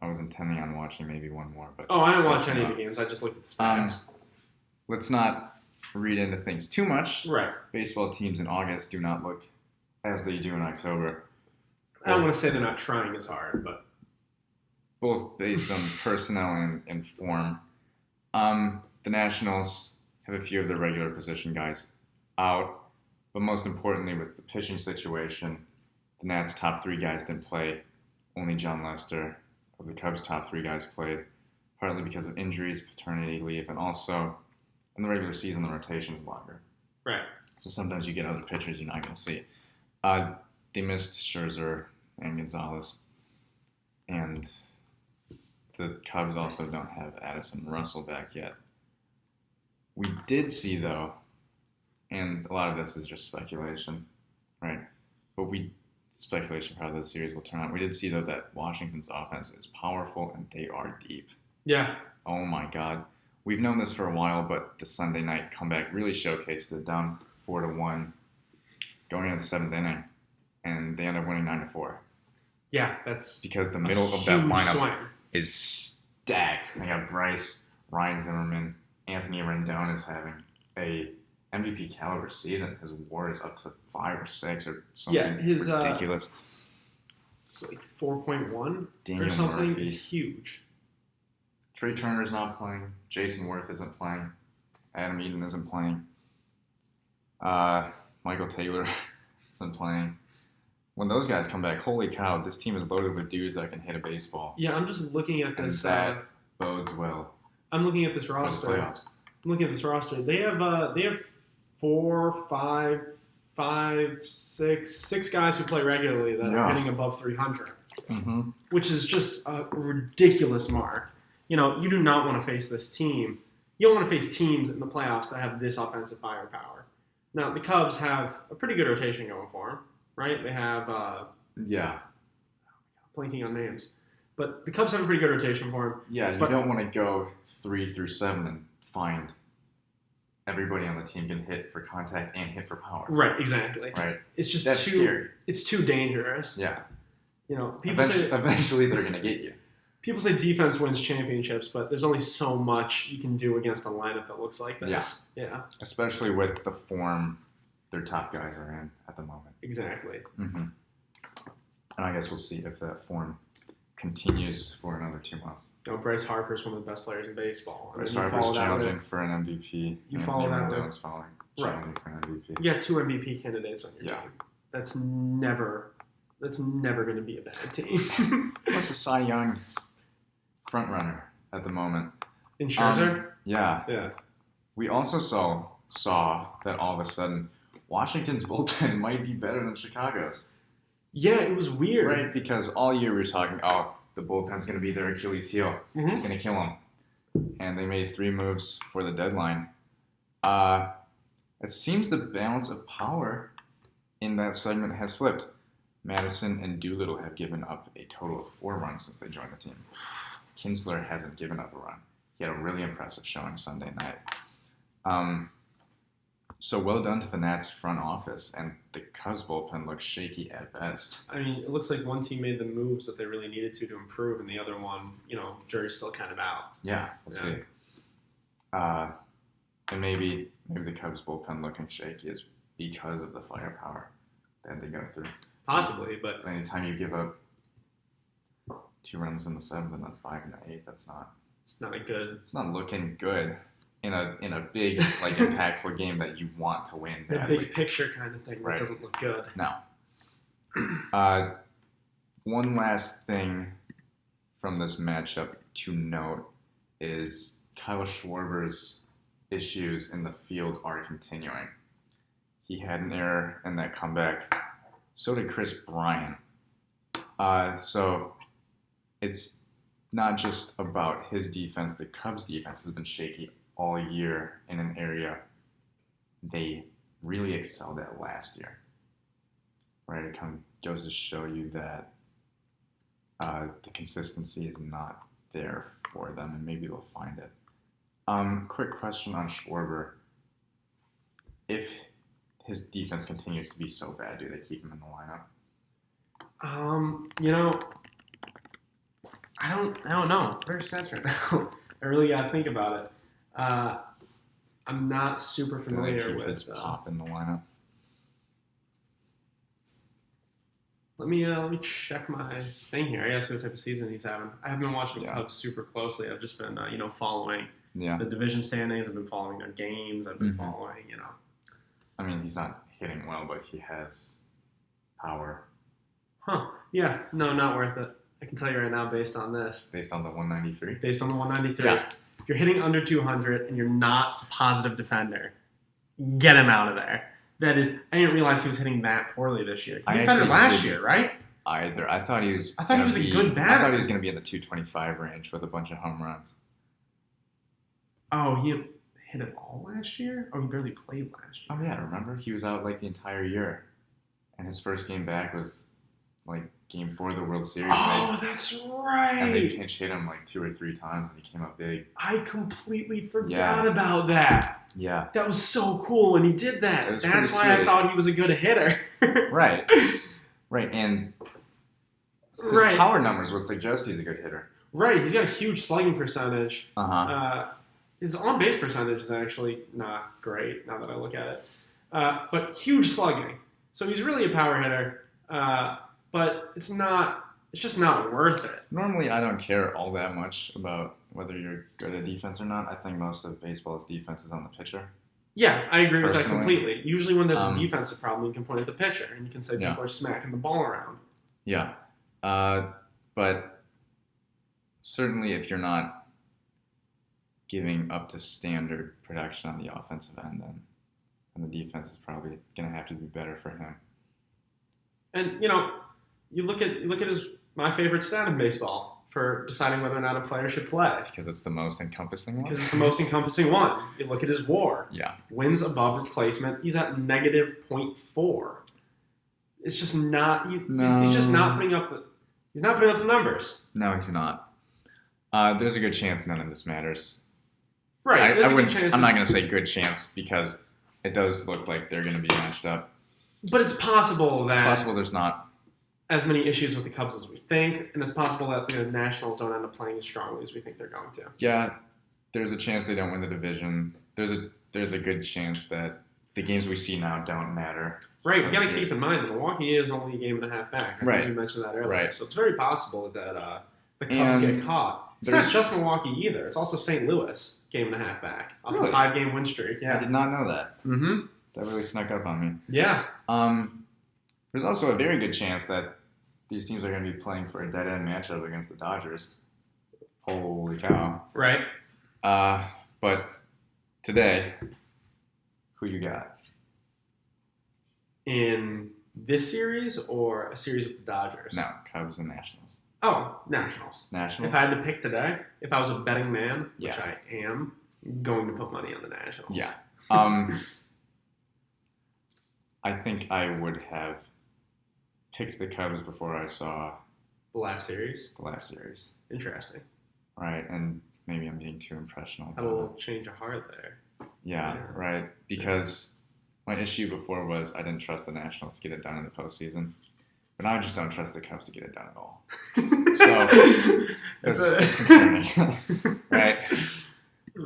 I was intending on watching maybe one more, but I didn't watch any of the games. I just looked at the stats. Let's not read into things too much. Right. Baseball teams in August do not look as they do in October. I don't want to say they're not trying as hard, but both based on personnel and form. The Nationals have a few of their regular position guys out, but most importantly with the pitching situation, the Nats' top 3 guys didn't play. Only John Lester of the Cubs' top 3 guys played, partly because of injuries, paternity leave, and also in the regular season the rotation is longer. Right. So sometimes you get other pitchers you're not going to see. They missed Scherzer and Gonzalez, and the Cubs also don't have Addison Russell back yet. We did see, though, and a lot of this is just speculation, right? But speculation for how this series will turn out. We did see, though, that Washington's offense is powerful and they are deep. Yeah. Oh, my God. We've known this for a while, but the Sunday night comeback really showcased it, down 4-1, going into the 7th inning, and they end up winning 9-4. Yeah, that's because the middle of that lineup swing. Is stacked. They got Bryce, Ryan Zimmerman, Anthony Rendon is having a MVP caliber season. His WAR is up to 5 or 6 or something ridiculous. It's like 4.1 or something. Murphy. It's huge. Trey Turner's not playing. Jason Worth isn't playing. Adam Eaton isn't playing. Michael Taylor isn't playing. When those guys come back, holy cow, this team is loaded with dudes that can hit a baseball. Yeah, I'm just looking at this. And that bodes well. I'm looking at this roster. For the playoffs. I'm looking at this roster. They have 4, 5, 6 guys who play regularly that are hitting above 300, which is just a ridiculous mark. You do not want to face this team. You don't want to face teams in the playoffs that have this offensive firepower. Now, the Cubs have a pretty good rotation going for them, right? They have, blanking on names. But the Cubs have a pretty good rotation for them. Yeah, you don't want to go 3 through 7 and find everybody on the team can hit for contact and hit for power. Right, exactly. Right. It's just That's scary. It's too dangerous. Yeah. You know, people say eventually they're going to get you. People say defense wins championships, but there's only so much you can do against a lineup that looks like this. Yeah. Especially with the form their top guys are in at the moment. Exactly. Mm-hmm. And I guess we'll see if that form continues for another 2 months. You know, Bryce Harper's one of the best players in baseball. Bryce Harper's challenging for an MVP. You follow that with challenging for an MVP. You got 2 MVP candidates on your team. That's never going to be a bad team. Plus a Cy Young front runner at the moment. In Scherzer? Yeah. We also saw that all of a sudden Washington's bullpen might be better than Chicago's. Yeah, it was weird. Right, because all year we were talking, the bullpen's going to be their Achilles heel. Mm-hmm. It's going to kill them. And they made 3 moves for the deadline. It seems the balance of power in that segment has flipped. Madison and Doolittle have given up a total of 4 runs since they joined the team. Kinsler hasn't given up a run. He had a really impressive showing Sunday night. So well done to the Gnats front office, and the Cubs bullpen looks shaky at best. I mean, it looks like one team made the moves that they really needed to improve, and the other one, jury's still kind of out. Yeah, we'll see. And maybe the Cubs bullpen looking shaky is because of the firepower that they go through. Possibly, but anytime you give up 2 runs in the 7th and then 5 in the 8th, it's not looking good in a big impactful game that you want to win. The big picture kind of thing that doesn't look good. No. One last thing from this matchup to note is Kyle Schwarber's issues in the field are continuing. He had an error in that comeback. So did Chris Bryant. So it's not just about his defense. The Cubs' defense has been shaky all year in an area they really excelled at last year. Right? It kind of goes to show you that the consistency is not there for them, and maybe they'll find it. Quick question on Schwarber. If his defense continues to be so bad, do they keep him in the lineup? I don't know. What are his stats right now? I really gotta think about it. I'm not super familiar with his pop in the lineup. Let me check my thing here. I gotta see what type of season he's having. I haven't been watching the Cubs super closely. I've just been following the division standings. I've been following their games. I've been following I mean, he's not hitting well, but he has power. Huh. Yeah. No, not worth it. I can tell you right now based on this. Based on the 193? Based on the 193. Yeah. If you're hitting under 200 and you're not a positive defender, get him out of there. That is, I didn't realize he was hitting that poorly this year. He hit better last year, right? Either. I thought he was a good batter. I thought he was going to be in the 225 range with a bunch of home runs. Oh, he hit it all last year? Oh, he barely played last year. Oh, yeah. Remember? He was out the entire year. And his first game back was Game 4 of the World Series. That's right. And they pinch hit him 2 or 3 times, and he came up big. I completely forgot about that. Yeah. That was so cool when he did that. That's why I thought he was a good hitter. Right. And his power numbers would suggest he's a good hitter. Right. He's got a huge slugging percentage. Uh-huh. His on-base percentage is actually not great now that I look at it. But huge slugging. So he's really a power hitter. But it's just not worth it. Normally, I don't care all that much about whether you're good at defense or not. I think most of baseball's defense is on the pitcher. Yeah, I agree with that completely. Usually when there's a defensive problem, you can point at the pitcher, and you can say people are smacking the ball around. Yeah. But certainly if you're not giving up to standard production on the offensive end, then the defense is probably going to have to be better for him. And, you look at my favorite stat in baseball for deciding whether or not a player should play. Because it's the most encompassing one? Because it's the most encompassing one. You look at his WAR. Yeah. Wins above replacement. He's at -0.4. It's just not. He's just not putting up the. He's not putting up the numbers. No, he's not. There's a good chance none of this matters. Right. I wouldn't. I'm not going to say good chance because it does look like they're going to be matched up. But it's possible that... It's possible there's not as many issues with the Cubs as we think, and it's possible that the Nationals don't end up playing as strongly as we think they're going to. Yeah, there's a chance they don't win the division. There's a good chance that the games we see now don't matter. Right, we got to keep in mind that Milwaukee is only a game and a half back. I think you mentioned that earlier. Right. So it's very possible that the Cubs get caught. It's not just Milwaukee either. It's also St. Louis, game and a half back. Off a 5-game win streak. Yeah. I did not know that. Mm-hmm. That really snuck up on me. Yeah. There's also a very good chance that these teams are going to be playing for a dead-end matchup against the Dodgers. Holy cow. Right. But today, who you got? In this series or a series with the Dodgers? No, Cubs and Nationals. Oh, Nationals. Nationals? If I had to pick today, if I was a betting man, which I am, going to put money on the Nationals. Yeah. I think I would have picked the Cubs before I saw the last series. Interesting. Right, and maybe I'm being too impressionable. Had a little change of heart there. Yeah, right. Because my issue before was I didn't trust the Nationals to get it done in the postseason. But now I just don't trust the Cubs to get it done at all. So that's concerning. Right?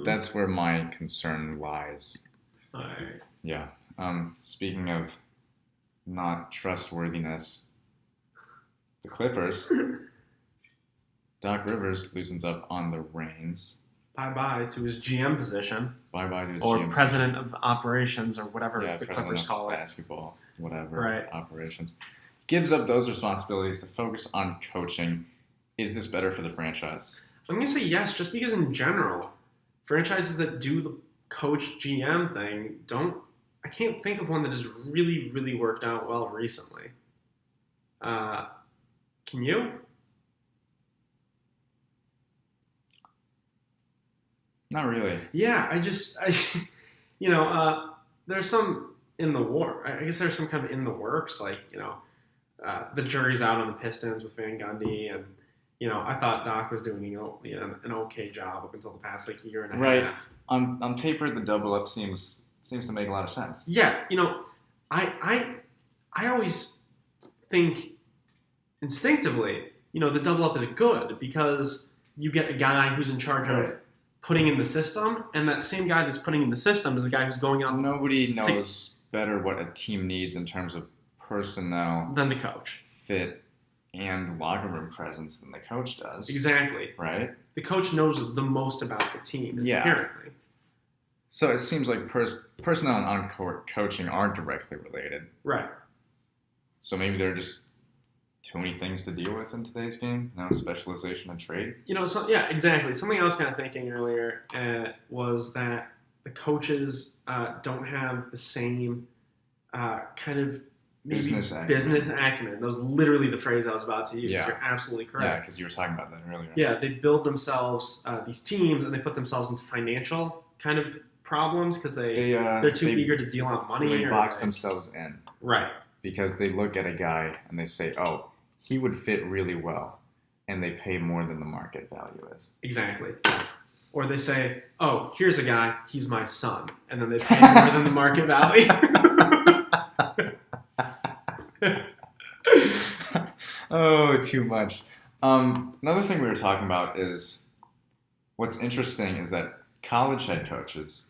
That's where my concern lies. All right. Yeah. Speaking of not trustworthiness, the Clippers, Doc Rivers loosens up on the reins. Bye-bye to his GM position. Bye-bye to his or GM president position. of operations or whatever the Clippers call it. Basketball, whatever operations. Gives up those responsibilities to focus on coaching. Is this better for the franchise? I'm going to say yes, just because in general, franchises that do the coach GM thing I can't think of one that has really, really worked out well recently. Can you? Not really. Yeah, there's some in the war. I guess there's some kind of in the works, like, the jury's out on the Pistons with Van Gundy, and, I thought Doc was doing an okay job up until the past, year and a half. On paper, the double up seems to make a lot of sense. Yeah, I always think instinctively, the double up is good because you get a guy who's in charge of putting in the system, and that same guy that's putting in the system is the guy who's going out. Nobody knows better what a team needs in terms of personnel than the coach, fit, and locker room presence than the coach does. Exactly. Right? The coach knows the most about the team, apparently. So it seems like personnel and on-court coaching aren't directly related. Right. So maybe there are just too many things to deal with in today's game. No specialization and trade. Exactly. Something I was kind of thinking earlier was that the coaches don't have the same kind of business acumen. That was literally the phrase I was about to use. Yeah. You're absolutely correct. Yeah, because you were talking about that earlier. Yeah, they build themselves these teams, and they put themselves into financial kind of problems because they're too eager to deal out money. They box themselves in. Right. Because they look at a guy and they say, oh, he would fit really well, and they pay more than the market value is. Exactly. Or they say, oh, here's a guy, he's my son, and then they pay more than the market value. Oh, too much. Another thing we were talking about is what's interesting is that college head coaches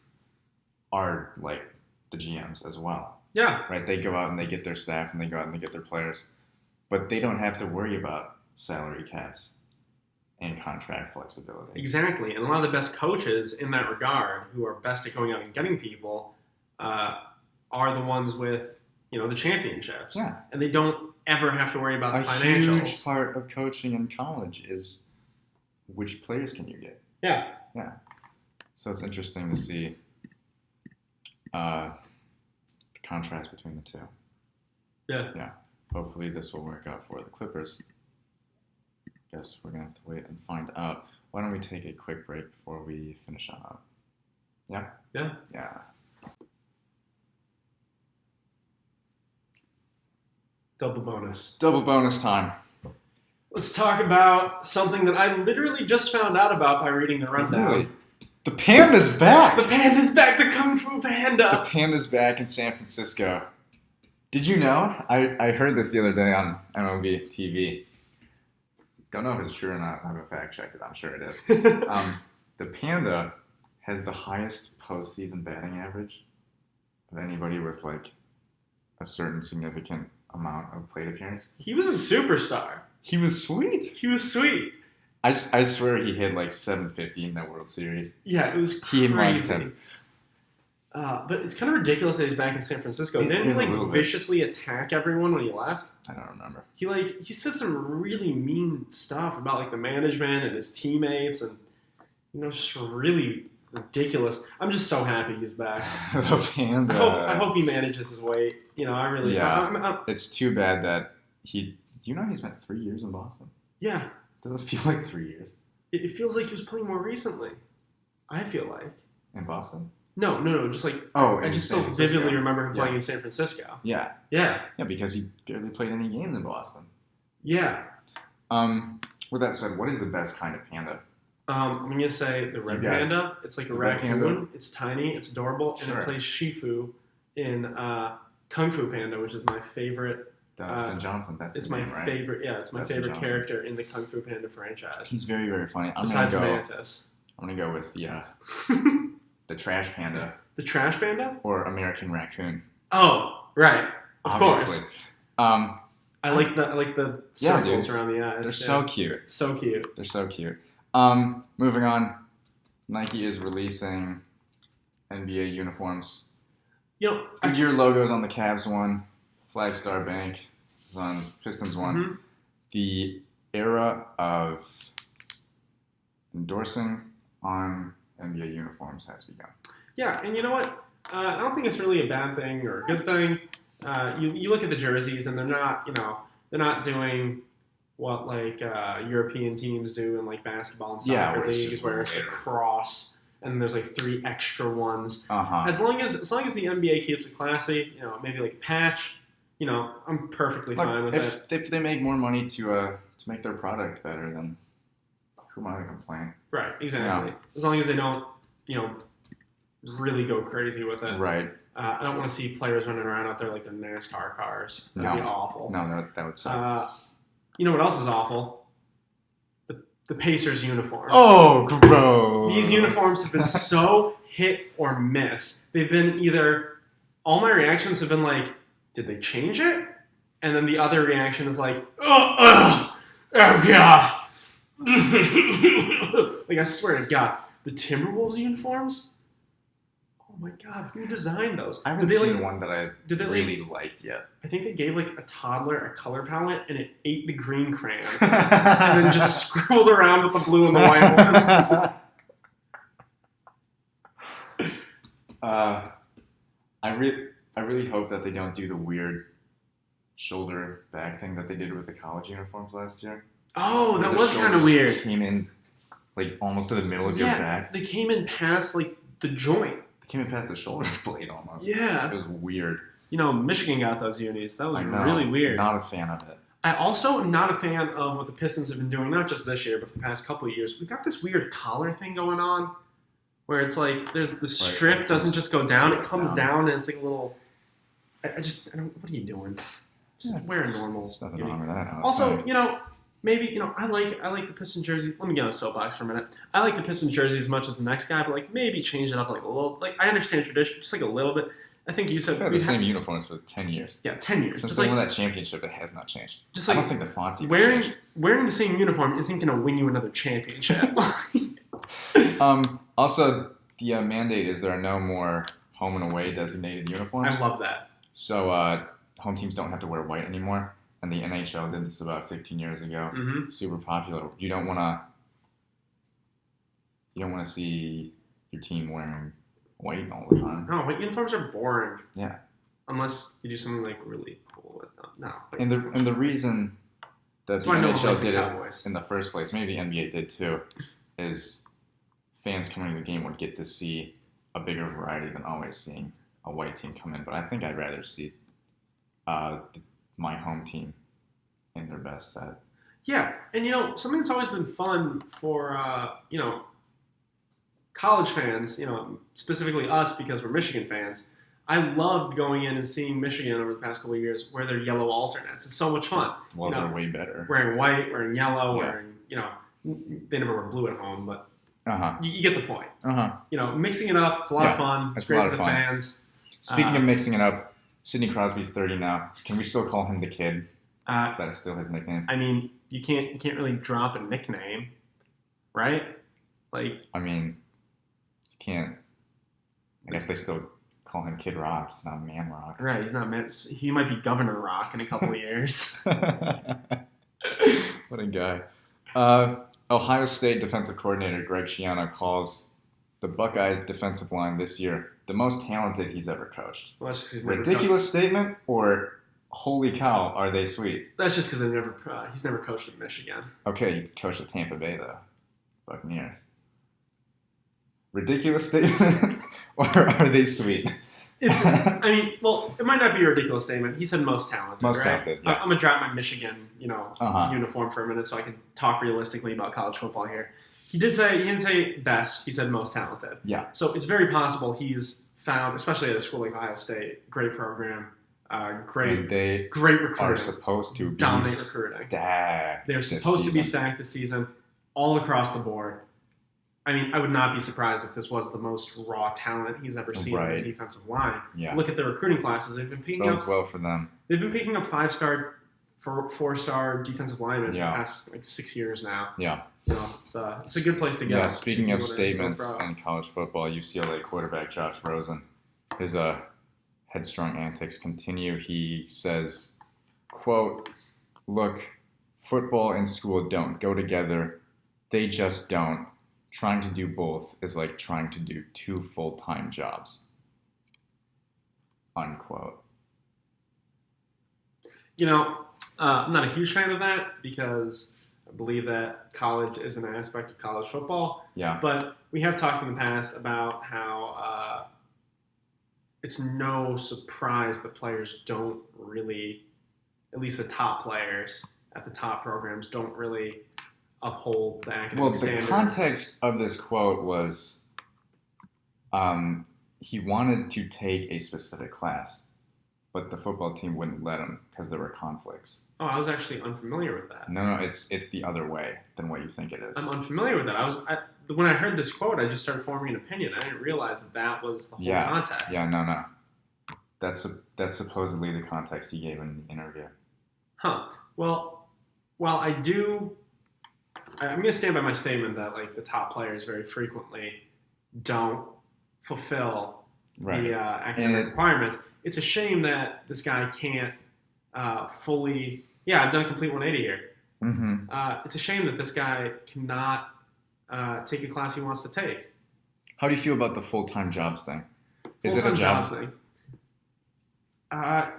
are like the GMs as well. Yeah. Right? They go out and they get their staff and they go out and they get their players. But they don't have to worry about salary caps and contract flexibility. Exactly. And a lot of the best coaches in that regard, who are best at going out and getting people, are the ones with, the championships. Yeah. And they don't ever have to worry about the financials. A huge part of coaching in college is which players can you get. Yeah. Yeah. So it's interesting to see the contrast between the two. Yeah. Yeah. Hopefully this will work out for the Clippers. Guess we're going to have to wait and find out. Why don't we take a quick break before we finish on up? Yeah? Yeah. Yeah. Double bonus. Double bonus time. Let's talk about something that I literally just found out about by reading the rundown. Really? The panda's back! The panda's back, the Kung Fu Panda! The panda's back in San Francisco. Did you know? I heard this the other day on MLB TV. Don't know if it's true or not. I haven't fact checked it. I'm sure it is. The panda has the highest postseason batting average of anybody with like a certain significant amount of plate appearance. He was a superstar. He was sweet. He was sweet. I swear he hit like 750 in that World Series. Yeah, it was crazy. He must have. But it's kind of ridiculous that he's back in San Francisco. Didn't he like viciously attack everyone when he left? I don't remember. He said some really mean stuff about like the management and his teammates, and just really ridiculous. I'm just so happy he's back. The panda. I hope he manages his weight. I really. Yeah. It's too bad that he. Do you know he spent 3 years in Boston? Yeah. Does it feel like 3 years? It feels like he was playing more recently. I feel like. In Boston? No, just like I just still vividly remember him playing in San Francisco. Yeah. Yeah. Yeah, because he barely played any games in Boston. Yeah. With that said, what is the best kind of panda? I'm gonna say the red panda. It's like a raccoon. It's tiny. It's adorable, and it plays Shifu in Kung Fu Panda, which is my favorite. Dustin Johnson. That's his name, right? Favorite. Yeah, it's my Dustin favorite Johnson. character in the Kung Fu Panda franchise. He's very, very funny. Besides Mantis. I'm gonna go with the trash panda. The trash panda? Or American raccoon. Oh, right. Of Obviously. course. I like the circles around the eyes. They're so cute. So cute. They're so cute. Moving on. Nike is releasing NBA uniforms. Your logo's on the Cavs one. Flagstar Bank is on Pistons one. Mm-hmm. The era of endorsing on NBA uniforms has begun. Yeah, and you know what? I don't think it's really a bad thing or a good thing. You look at the jerseys, and they're not doing what like European teams do in like basketball and soccer leagues, where it's a cross and there's like 3 extra ones. Uh-huh. As long as the NBA keeps it classy, maybe like a patch. I'm perfectly fine with it. If they make more money to make their product better, then who am I to complain? Right, exactly. Yeah. As long as they don't, really go crazy with it. Right. I don't want to see players running around out there like they're NASCAR cars. That'd be awful. No, that would suck. You know what else is awful? The Pacers uniform. Oh, gross. These uniforms have been so hit or miss. They've been either... All my reactions have been like, did they change it? And then the other reaction is like, oh God. Like, I swear to God, the Timberwolves uniforms? Oh my God, who designed those? I haven't seen one that I really liked yet. I think they gave like a toddler a color palette and it ate the green crayon and then just scribbled around with the blue and the white ones. I really hope that they don't do the weird shoulder bag thing that they did with the college uniforms last year. Oh, that was kind of weird. Came in like almost to the middle of your back. They came in past like the joint. They came in past the shoulder blade almost. Yeah. It was weird. Michigan got those unis. That was really weird. Not a fan of it. I also am not a fan of what the Pistons have been doing, not just this year, but for the past couple of years. We've got this weird collar thing going on where it's like there's the strip doesn't just go down, it comes down and it's like a little... I don't... What are you doing? Just wear a normal... There's nothing wrong with that. Also, maybe, I like the Pistons jersey. Let me get on a soapbox for a minute. I like the Pistons jersey as much as the next guy, but like maybe change it up like a little. Like I understand tradition, just like a little bit. I think you said we've had the same uniforms for 10 years. Yeah, 10 years. Since just they won that championship, it has not changed. Just I don't think the fonts even changed. Wearing the same uniform isn't going to win you another championship. Also, the mandate is there are no more home and away designated uniforms. I love that. So home teams don't have to wear white anymore. And the NHL did this about 15 years ago. Mm-hmm. Super popular. You don't want to see your team wearing white all the time. No, white uniforms are boring. Yeah. Unless you do something like really cool with them. No. And the reason that the NHL did it in the first place, maybe the NBA did too, is fans coming to the game would get to see a bigger variety than always seeing a white team come in. But I think I'd rather see my home team in their best set. Yeah, and something that's always been fun for college fans, specifically us because we're Michigan fans, I loved going in and seeing Michigan over the past couple of years wear their yellow alternates. It's so much fun. Well, they're way better. Wearing white, wearing yellow, they never wear blue at home, but you get the point. Mixing it up, it's a lot of fun. It's great for the fans. Speaking of mixing it up, Sidney Crosby's 30 now. Can we still call him the Kid? Is that still his nickname? I mean, you can't really drop a nickname, right? You can't. I guess they still call him Kid Rock. He's not Man Rock. Right, he's not Man. He might be Governor Rock in a couple of years. What a guy. Ohio State defensive coordinator Greg Schiano calls the Buckeyes defensive line this year the most talented he's ever coached. Well, that's just 'cause he's ridiculous statement, or holy cow, are they sweet? That's just because he's never coached at Michigan. Okay, he coached at Tampa Bay though, Buccaneers. Ridiculous statement, or are they sweet? It might not be a ridiculous statement. He said most talented. Talented. Yeah. I'm gonna drop my Michigan, uniform for a minute so I can talk realistically about college football here. He didn't say best. He said most talented. Yeah. So it's very possible he's found, especially at a school like Ohio State, great program, great recruiting. Are supposed to dominate recruiting. They're supposed to be stacked this season, all across the board. I would not be surprised if this was the most raw talent he's ever seen on the defensive line. Yeah. Look at the recruiting classes; they've been picking up well for them. They've been picking up 5-star, 4-star defensive linemen for the past 6 years now. Yeah. It's a good place to go. Yeah. Speaking of statements in college football, UCLA quarterback Josh Rosen, his headstrong antics continue. He says, "Quote: Look, football and school don't go together. They just don't. Trying to do both is like trying to do 2 full-time jobs." Unquote. I'm not a huge fan of that because I believe that college is an aspect of college football. Yeah. But we have talked in the past about how it's no surprise that players don't really, at least the top players at the top programs, don't really uphold the academic standards. The context of this quote was he wanted to take a specific class, but the football team wouldn't let him because there were conflicts. Oh, I was actually unfamiliar with that. No, it's the other way than what you think it is. I'm unfamiliar with that. When I heard this quote, I just started forming an opinion. I didn't realize that was the whole context. Yeah, no. That's supposedly the context he gave in the interview. Huh. Well, while I'm going to stand by my statement that the top players very frequently don't fulfill the academic requirements. It's a shame that this guy can't fully. Yeah, I've done a complete 180 here. Mm-hmm. It's a shame that this guy cannot take a class he wants to take. How do you feel about the full-time jobs thing? Is it a job? Jobs thing. I've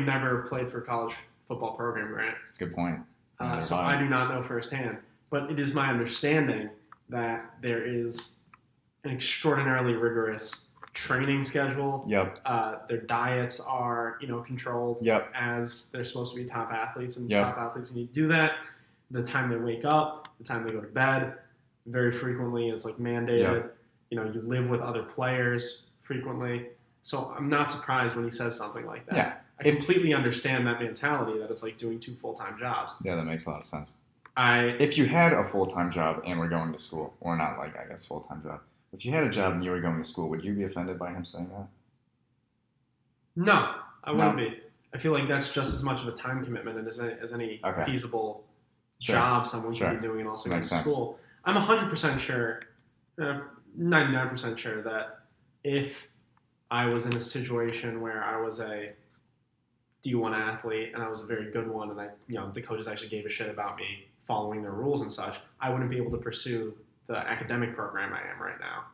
never played for a college football program, Grant. That's a good point. So I do not know firsthand, but it is my understanding that there is an extraordinarily rigorous training schedule. Yep. Their diets are, controlled. Yep. As they're supposed to be top athletes, and yep. top athletes need to do that. The time they wake up, the time they go to bed, very frequently is mandated. Yep. You live with other players frequently. So I'm not surprised when he says something like that. Yeah. I completely understand that mentality that it's like doing 2 full-time jobs. Yeah, that makes a lot of sense. If you had a full-time job and were going to school, or not full-time job, if you had a job and you were going to school, would you be offended by him saying that? No, I wouldn't be. I feel like that's just as much of a time commitment as any feasible job someone should be doing and also going to school. I'm 100% sure, 99% sure that if I was in a situation where I was a D1 athlete and I was a very good one and the coaches actually gave a shit about me following their rules and such, I wouldn't be able to pursue the academic program I am right now.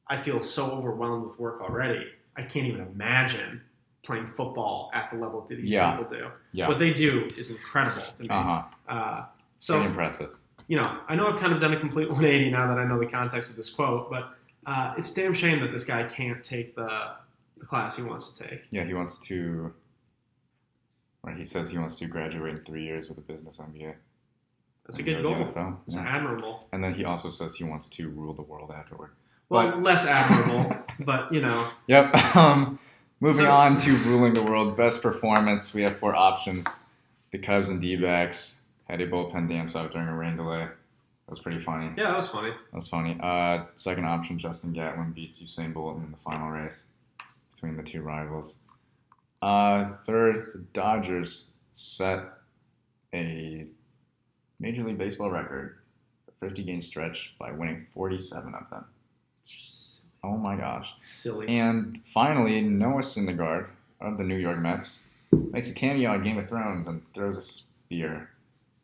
I feel so overwhelmed with work already. I can't even imagine playing football at the level that these people do. Yeah. What they do is incredible to me. So very impressive. I know I've kind of done a complete 180 now that I know the context of this quote, but it's damn shame that this guy can't take the class he wants to take. Yeah, he wants to. He says he wants to graduate in 3 years with a business MBA. That's a good goal. It's admirable. And then he also says he wants to rule the world afterward. Well, less admirable, but you know. Yep. Moving on to ruling the world. Best performance. We have 4 options. The Cubs and D-backs had a bullpen dance off during a rain delay. That was pretty funny. Yeah, that was funny. Second option, Justin Gatlin beats Usain Bolt in the final race between the 2 rivals. Third, the Dodgers set a Major League Baseball record, a 50-game stretch, by winning 47 of them. Oh my gosh. Silly. And finally, Noah Syndergaard of the New York Mets makes a cameo on Game of Thrones and throws a spear.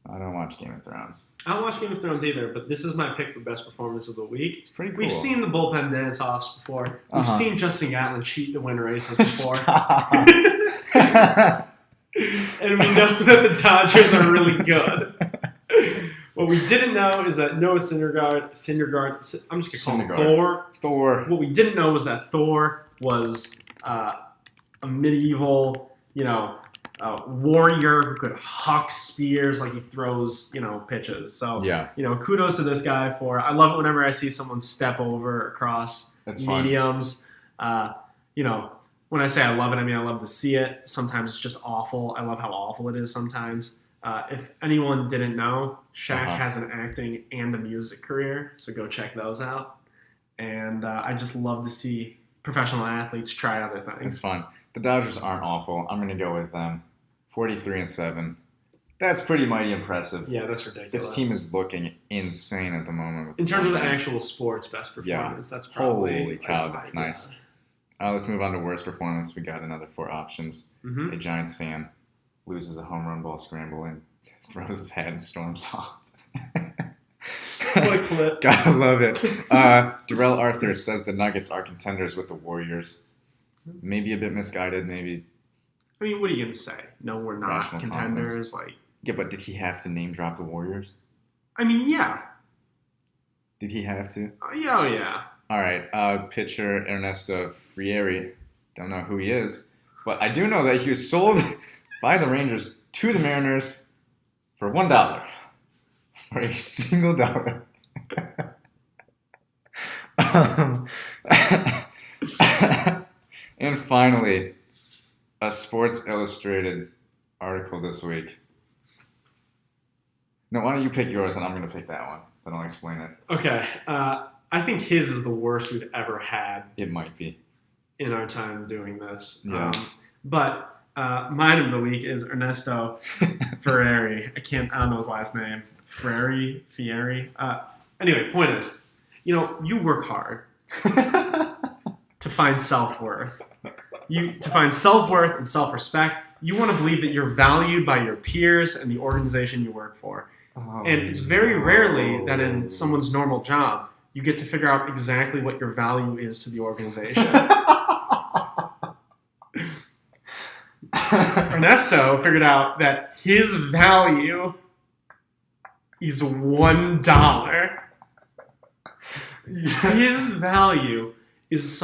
I don't watch Game of Thrones. I don't watch Game of Thrones either, but this is my pick for best performance of the week. It's pretty cool. We've seen the bullpen dance-offs before. We've seen Justin Gatlin cheat to win races before. And we know that the Dodgers are really good. What we didn't know is that Noah Syndergaard, I'm just going to call him Thor. What we didn't know was that Thor was a medieval, warrior who could huck spears like he throws, pitches. So, kudos to this guy I love it whenever I see someone step over across mediums. When I say I love it, I mean I love to see it. Sometimes it's just awful. I love how awful it is sometimes. If anyone didn't know, Shaq has an acting and a music career, so go check those out. And I just love to see professional athletes try other things. It's fun. The Dodgers aren't awful. I'm going to go with them. 43-7. That's pretty mighty impressive. Yeah, that's ridiculous. This team is looking insane at the moment. In terms of the actual sports best performance, that's probably... Holy cow, that's nice. Let's move on to worst performance. We got another 4 options. A Giants fan loses a home run ball scramble and throws his hat and storms off. What a clip. Gotta love it. Darrell Arthur says the Nuggets are contenders with the Warriors. Maybe a bit misguided, maybe. I mean, what are you going to say? No, we're not contenders. Confidence. Yeah, but did he have to name drop the Warriors? I mean, yeah. Did he have to? Yeah. All right. Pitcher Ernesto Frieri. Don't know who he is. But I do know that he was sold by the Rangers to the Mariners for $1. For a single dollar. And finally, a Sports Illustrated article this week. No, why don't you pick yours and I'm going to pick that one. Then I'll explain it. Okay. I think his is the worst we've ever had. It might be. In our time doing this. Yeah. But mine of the week is Ernesto Ferreri. I don't know his last name. Fieri. Anyway, point is, you work hard to find self-worth. To find self-worth and self-respect, you want to believe that you're valued by your peers and the organization you work for. And it's very rarely that in someone's normal job, you get to figure out exactly what your value is to the organization. Ernesto figured out that his value is $1. His value is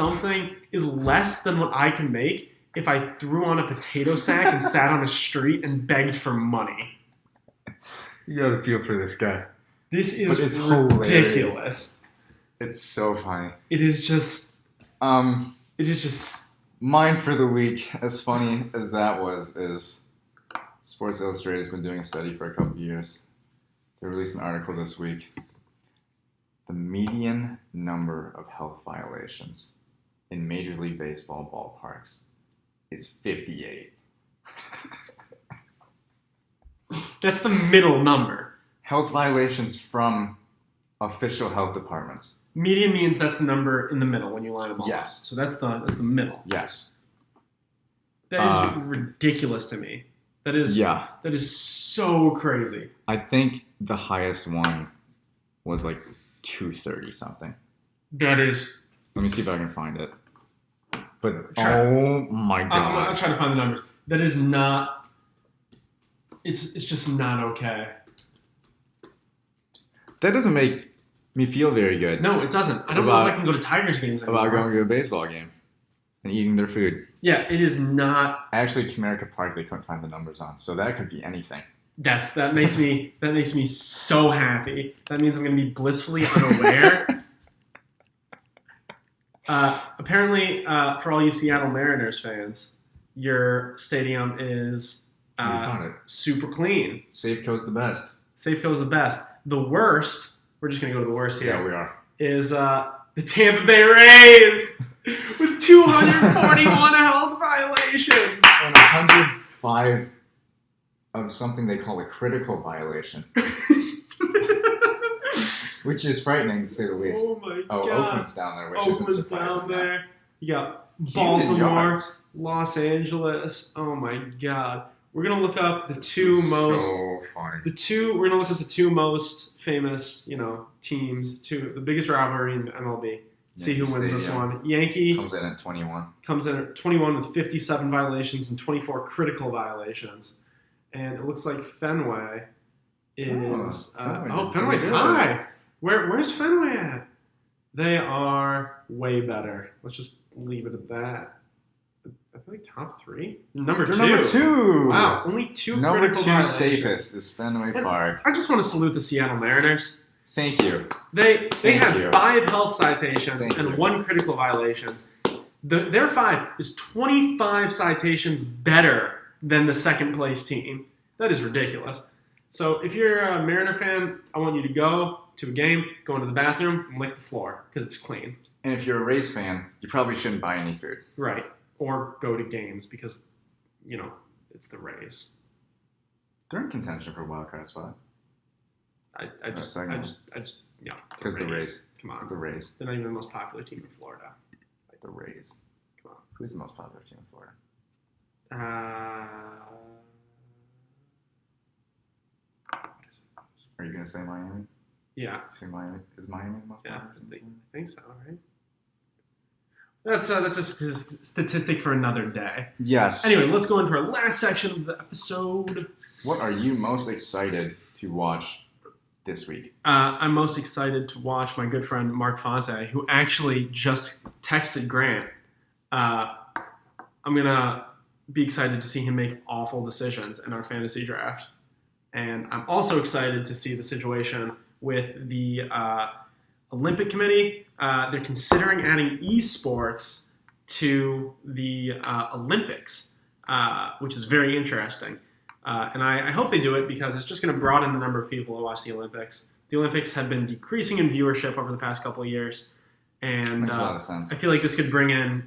less than what I can make if I threw on a potato sack and sat on a street and begged for money. You gotta feel for this guy. This is ridiculous. Hilarious. It's so funny. It is just... Mine for the week, as funny as that was, is Sports Illustrated has been doing a study for a couple of years. They released an article this week. The median number of health violations in Major League Baseball ballparks is 58. That's the middle number. Health violations from official health departments. Median means that's the number in the middle when you line them all up. So that's the middle. Yes. That is ridiculous to me. That is so crazy. I think the highest one was like 230 something. That is... Let me see if I can find it. But, oh my God. I'm trying to find the numbers. That is not... It's just not okay. That doesn't make me feel very good. No, it doesn't. I don't know if I can go to Tigers games anymore. About going to a baseball game and eating their food. Yeah, it is not... Actually, Comerica Park, they couldn't find the numbers on, so that could be anything. That makes me so happy. That means I'm going to be blissfully unaware. Apparently, for all you Seattle Mariners fans, your stadium is super clean. Safeco's the best. Safeco's the best. The worst, we're just going to go to the worst here. Yeah, we are. Is the Tampa Bay Rays with 241 health violations. And 105 of something they call a critical violation. Which is frightening, to say the least. Oh, my God. Oakland's down there, which isn't surprising. Down there. You got Baltimore, Los Angeles. Oh, my God. We're going to look up the two most... So funny. We're going to look at the two most famous, teams, the biggest rivalry in MLB. See who wins this one. Yankee comes in at 21. Comes in at 21 with 57 violations and 24 critical violations. And it looks like Fenway is... Fenway's high. Where's Fenway at? They are way better. Let's just leave it at that. I feel like top 3. Number 2. Wow, only 2 Number critical 2 violations. safest is Fenway Park. I just want to salute the Seattle Mariners. Thank you. They had 5 health citations and 1 critical violation. Their 5 is 25 citations better than the second place team. That is ridiculous. So if you're a Mariner fan, I want you to go to a game, go into the bathroom, and lick the floor because it's clean. And if you're a Rays fan, you probably shouldn't buy any food. Right. Or go to games because, it's the Rays. They're in contention for a wild card spot. Because the Rays. Come on. The Rays. They're not even the most popular team in Florida. Like the Rays. Come on. Who's the most popular team in Florida? What is it? Are you going to say Miami? Yeah. Say Miami. Is Miami the most popular team? I think so, right? That's a statistic for another day. Yes. Anyway, let's go into our last section of the episode. What are you most excited to watch this week? I'm most excited to watch my good friend Mark Fonte, who actually just texted Grant. I'm going to be excited to see him make awful decisions in our fantasy draft. And I'm also excited to see the situation with the Olympic Committee. They're considering adding esports to the Olympics, which is very interesting. And I hope they do it because it's just going to broaden the number of people who watch the Olympics. The Olympics have been decreasing in viewership over the past couple of years. And makes a lot of sense. I feel like this could bring in,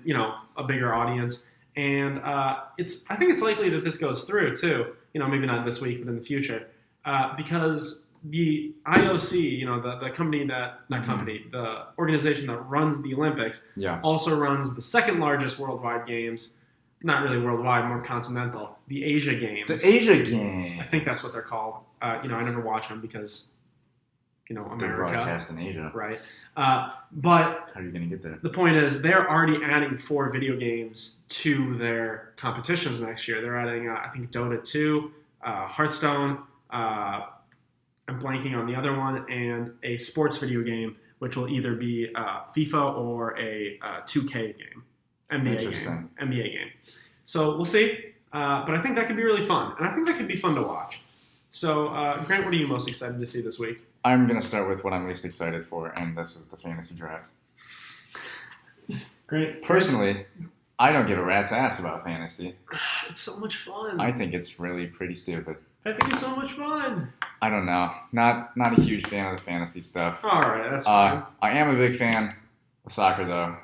a bigger audience. And I think it's likely that this goes through too. Maybe not this week, but in the future. Because the IOC, the company the organization that runs the Olympics, also runs the second largest worldwide games. Not really worldwide, more continental. The Asia Games. The Asia Games. I think that's what they're called. I never watch them because, America. They're broadcast in Asia. Right. But how are you going to get there? The point is they're already adding 4 video games to their competitions next year. They're adding, I think, Dota 2, Hearthstone, I'm blanking on the other one, and a sports video game, which will either be FIFA or a 2K game. NBA game. So we'll see. But I think that could be really fun. And I think that could be fun to watch. So, Grant, what are you most excited to see this week? I'm going to start with what I'm least excited for, and this is the fantasy draft. Great. Personally, I don't give a rat's ass about fantasy. It's so much fun. I think it's really pretty stupid. I think it's so much fun. I don't know. Not a huge fan of the fantasy stuff. All right, that's fine. I am a big fan of soccer, though.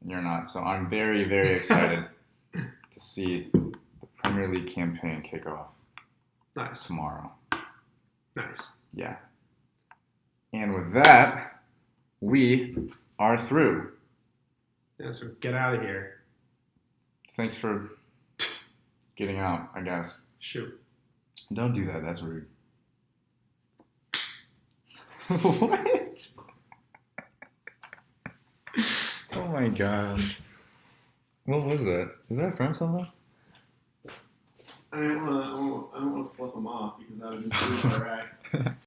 You're not. So I'm very, very excited to see the Premier League campaign kick off. Nice. Tomorrow. Nice. Yeah. And with that, we are through. Yeah, so get out of here. Thanks for getting out, I guess. Shoot. Don't do that. That's rude. What? Oh my gosh. What was that? Is that from something? I don't want to flip them off because that would be too direct.